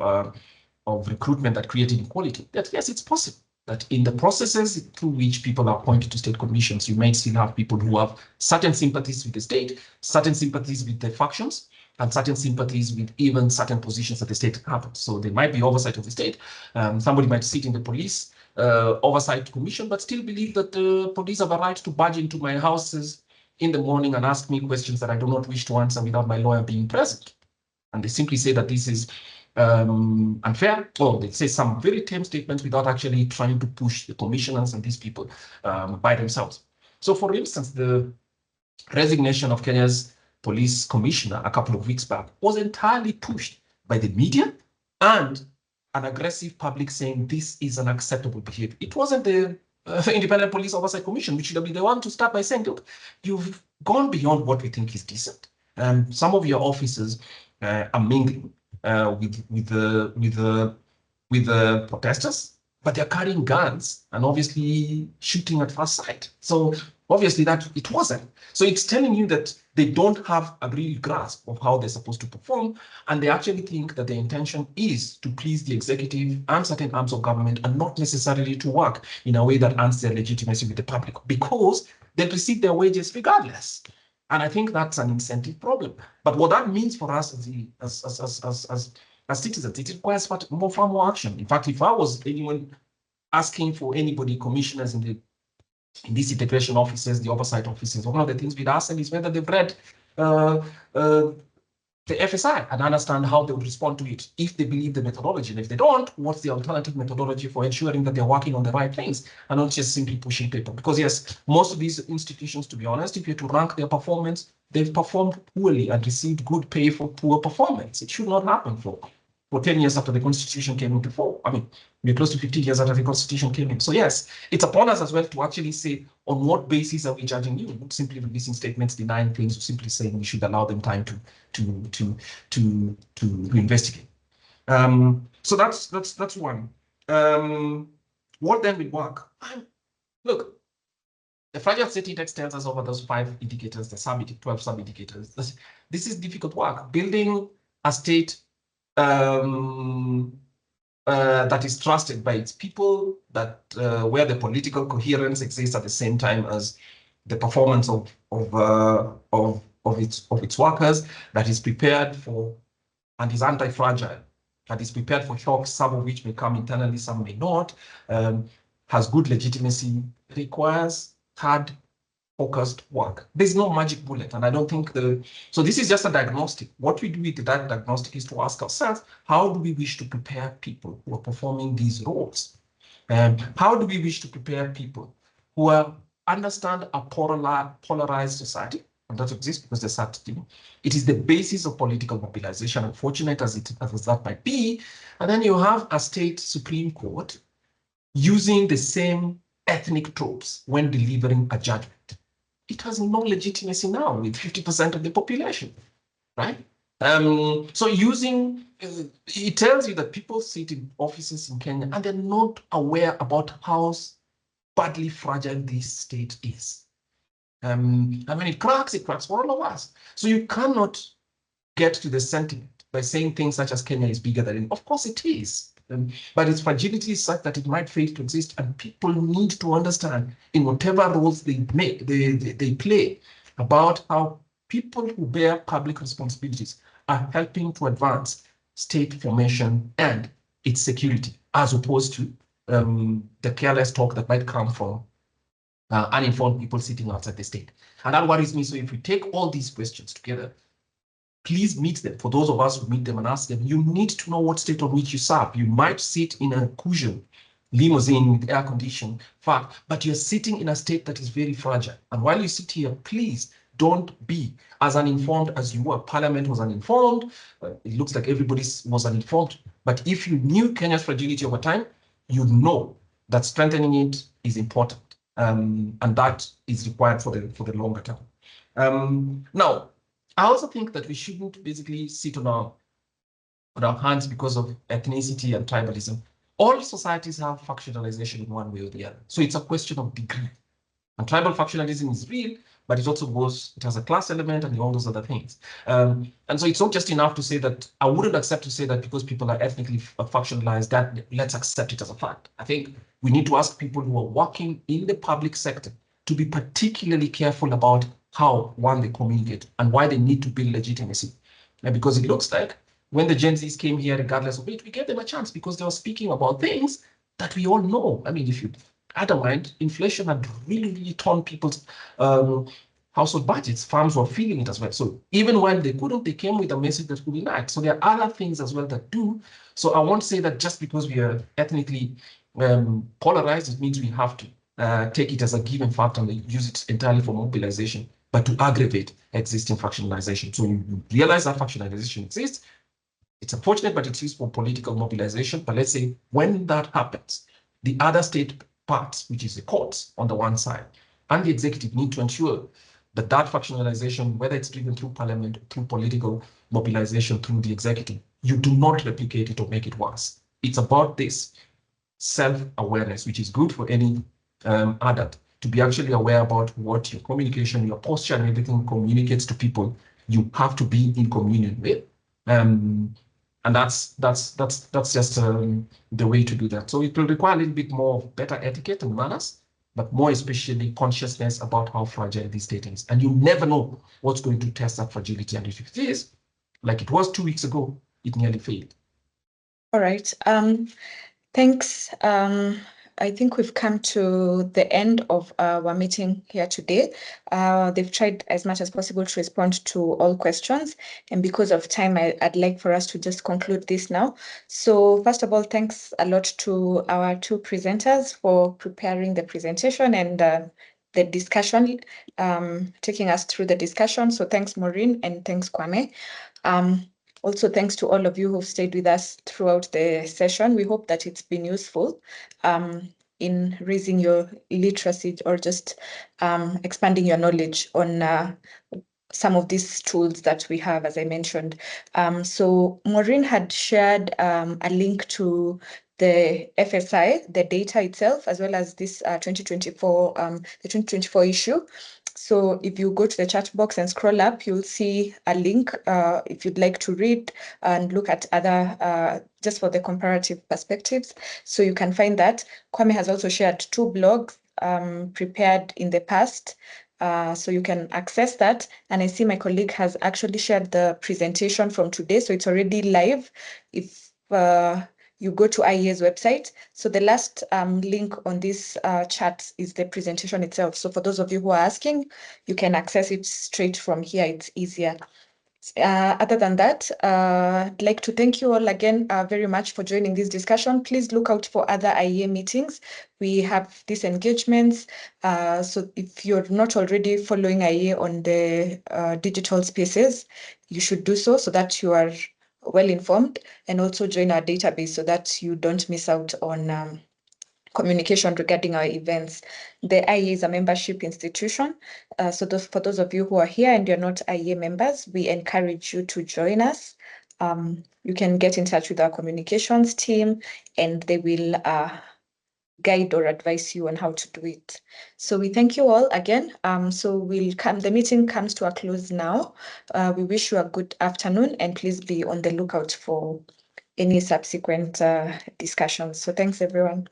recruitment that create inequality, that yes, it's possible. that in the processes through which people are appointed to state commissions, you might still have people who have certain sympathies with the state, certain sympathies with the factions, and certain sympathies with even certain positions that the state happens. So there might be oversight of the state. Somebody might sit in the police oversight commission, but still believe that the police have a right to barge into my houses in the morning and ask me questions that I do not wish to answer without my lawyer being present. And they simply say that this is unfair, or they say some very tame statements without actually trying to push the commissioners and these people by themselves. So for instance, the resignation of Kenya's police commissioner a couple of weeks back was entirely pushed by the media and an aggressive public saying this is unacceptable behavior. It wasn't the Independent Police Oversight Commission, which should have been the one to start by saying, look, you've gone beyond what we think is decent. Some of your officers are mingling with the protesters, but they're carrying guns and obviously shooting at first sight. So obviously that it wasn't. So it's telling you that they don't have a real grasp of how they're supposed to perform, and they actually think that their intention is to please the executive and certain arms of government and not necessarily to work in a way that earns their legitimacy with the public, because they receive their wages regardless. And I think that's an incentive problem. But what that means for us as citizens, it requires far more action. In fact, if I was anyone asking for anybody, commissioners in these integration offices, the oversight offices, one of the things we'd ask them is whether they've read the FSI and understand how they would respond to it if they believe the methodology. And if they don't, what's the alternative methodology for ensuring that they're working on the right things and not just simply pushing paper? Because yes, most of these institutions, to be honest, if you're to rank their performance, they've performed poorly and received good pay for poor performance. It should not happen for 10 years after the Constitution came into force. I mean, we're close to 15 years after the Constitution came in. So yes, it's upon us as well to actually say on what basis are we judging you, not simply releasing statements denying things, or simply saying we should allow them time to investigate. So that's one. What then will work? Look, the fragile state index tells us over those 5 indicators, the 12 sub-indicators. This is difficult work. Building a state that is trusted by its people, that where the political coherence exists at the same time as the performance of its workers, that is prepared for and is anti-fragile, that is prepared for shocks, some of which may come internally, some may not, has good legitimacy, requires hard, focused work. There's no magic bullet, and I don't think so this is just a diagnostic. What we do with that diagnostic is to ask ourselves, how do we wish to prepare people who are performing these roles? How do we wish to prepare people who understand a polarized society? And that exists because there's certain. It is the basis of political mobilization, unfortunate as that might be. And then you have a state Supreme Court using the same ethnic tropes when delivering a judgment. It has no legitimacy now with 50% of the population, right? So it tells you that people sit in offices in Kenya and they're not aware about how badly fragile this state is. And when it cracks for all of us. So you cannot get to the sentiment by saying things such as Kenya is bigger than it. Of course it is. But its fragility is such that it might fail to exist, and people need to understand in whatever roles they play about how people who bear public responsibilities are helping to advance state formation and its security, as opposed to the careless talk that might come from uninformed people sitting outside the state. And that worries me. So if we take all these questions together, please meet them. For those of us who meet them and ask them, you need to know what state on which you serve. You might sit in a cushion limousine with air conditioning, but you're sitting in a state that is very fragile. And while you sit here, please don't be as uninformed as you were. Parliament was uninformed. It looks like everybody was uninformed. But if you knew Kenya's fragility over time, you'd know that strengthening it is important. And that is required for the longer term. Now, I also think that we shouldn't basically sit on our hands because of ethnicity and tribalism. All societies have factionalization in one way or the other. So it's a question of degree. And tribal factionalism is real, but it also goes, it has a class element and all those other things. And so it's not just enough to say that, I wouldn't accept to say that because people are ethnically factionalized, that let's accept it as a fact. I think we need to ask people who are working in the public sector to be particularly careful about how, one, they communicate and why they need to build legitimacy. And because it looks like when the Gen Zs came here, regardless of it, we gave them a chance because they were speaking about things that we all know. I mean, if you mind, inflation had really torn people's household budgets. Farms were feeling it as well. So even when they couldn't, they came with a message that could enact. So there are other things as well that do. So I won't say that just because we are ethnically polarized, it means we have to take it as a given fact and use it entirely for mobilization, but to aggravate existing factionalization. So you realize that factionalization exists. It's unfortunate, but it's used for political mobilization. But let's say when that happens, the other state parts, which is the courts on the one side, and the executive need to ensure that that factionalization, whether it's driven through parliament, through political mobilization, through the executive, you do not replicate it or make it worse. It's about this self-awareness, which is good for any adult, to be actually aware about what your communication, your posture, and everything communicates to people you have to be in communion with. And that's just the way to do that. So it will require a little bit more of better etiquette and manners, but more especially consciousness about how fragile this state is. And you never know what's going to test that fragility. And if it is, like it was 2 weeks ago, it nearly failed. All right. Thanks. I think we've come to the end of our meeting here today. They've tried as much as possible to respond to all questions. And because of time, I'd like for us to just conclude this now. So first of all, thanks a lot to our two presenters for preparing the presentation and the discussion, taking us through the discussion. So thanks, Maureen, and thanks, Kwame. Also, thanks to all of you who've stayed with us throughout the session. We hope that it's been useful in raising your literacy or just expanding your knowledge on some of these tools that we have, as I mentioned. So Maureen had shared a link to the FSI, the data itself, as well as this 2024, the 2024 issue. So if you go to the chat box and scroll up, you'll see a link if you'd like to read and look at other, just for the comparative perspectives. So you can find that. Kwame has also shared 2 blogs prepared in the past. So you can access that. And I see my colleague has actually shared the presentation from today. So it's already live if you go to IEA's website. So the last link on this chat is the presentation itself. So for those of you who are asking, you can access it straight from here. It's easier. Other than that, I'd like to thank you all again very much for joining this discussion. Please look out for other IEA meetings. We have these engagements. So if you're not already following IEA on the digital spaces, you should do so that you are well informed, and also join our database so that you don't miss out on communication regarding our events. The IEA is a membership institution. So for those of you who are here and you're not IEA members, we encourage you to join us. You can get in touch with our communications team and they will guide or advise you on how to do it. So we thank you all again. So the meeting comes to a close now. We wish you a good afternoon and please be on the lookout for any subsequent discussions. So thanks everyone.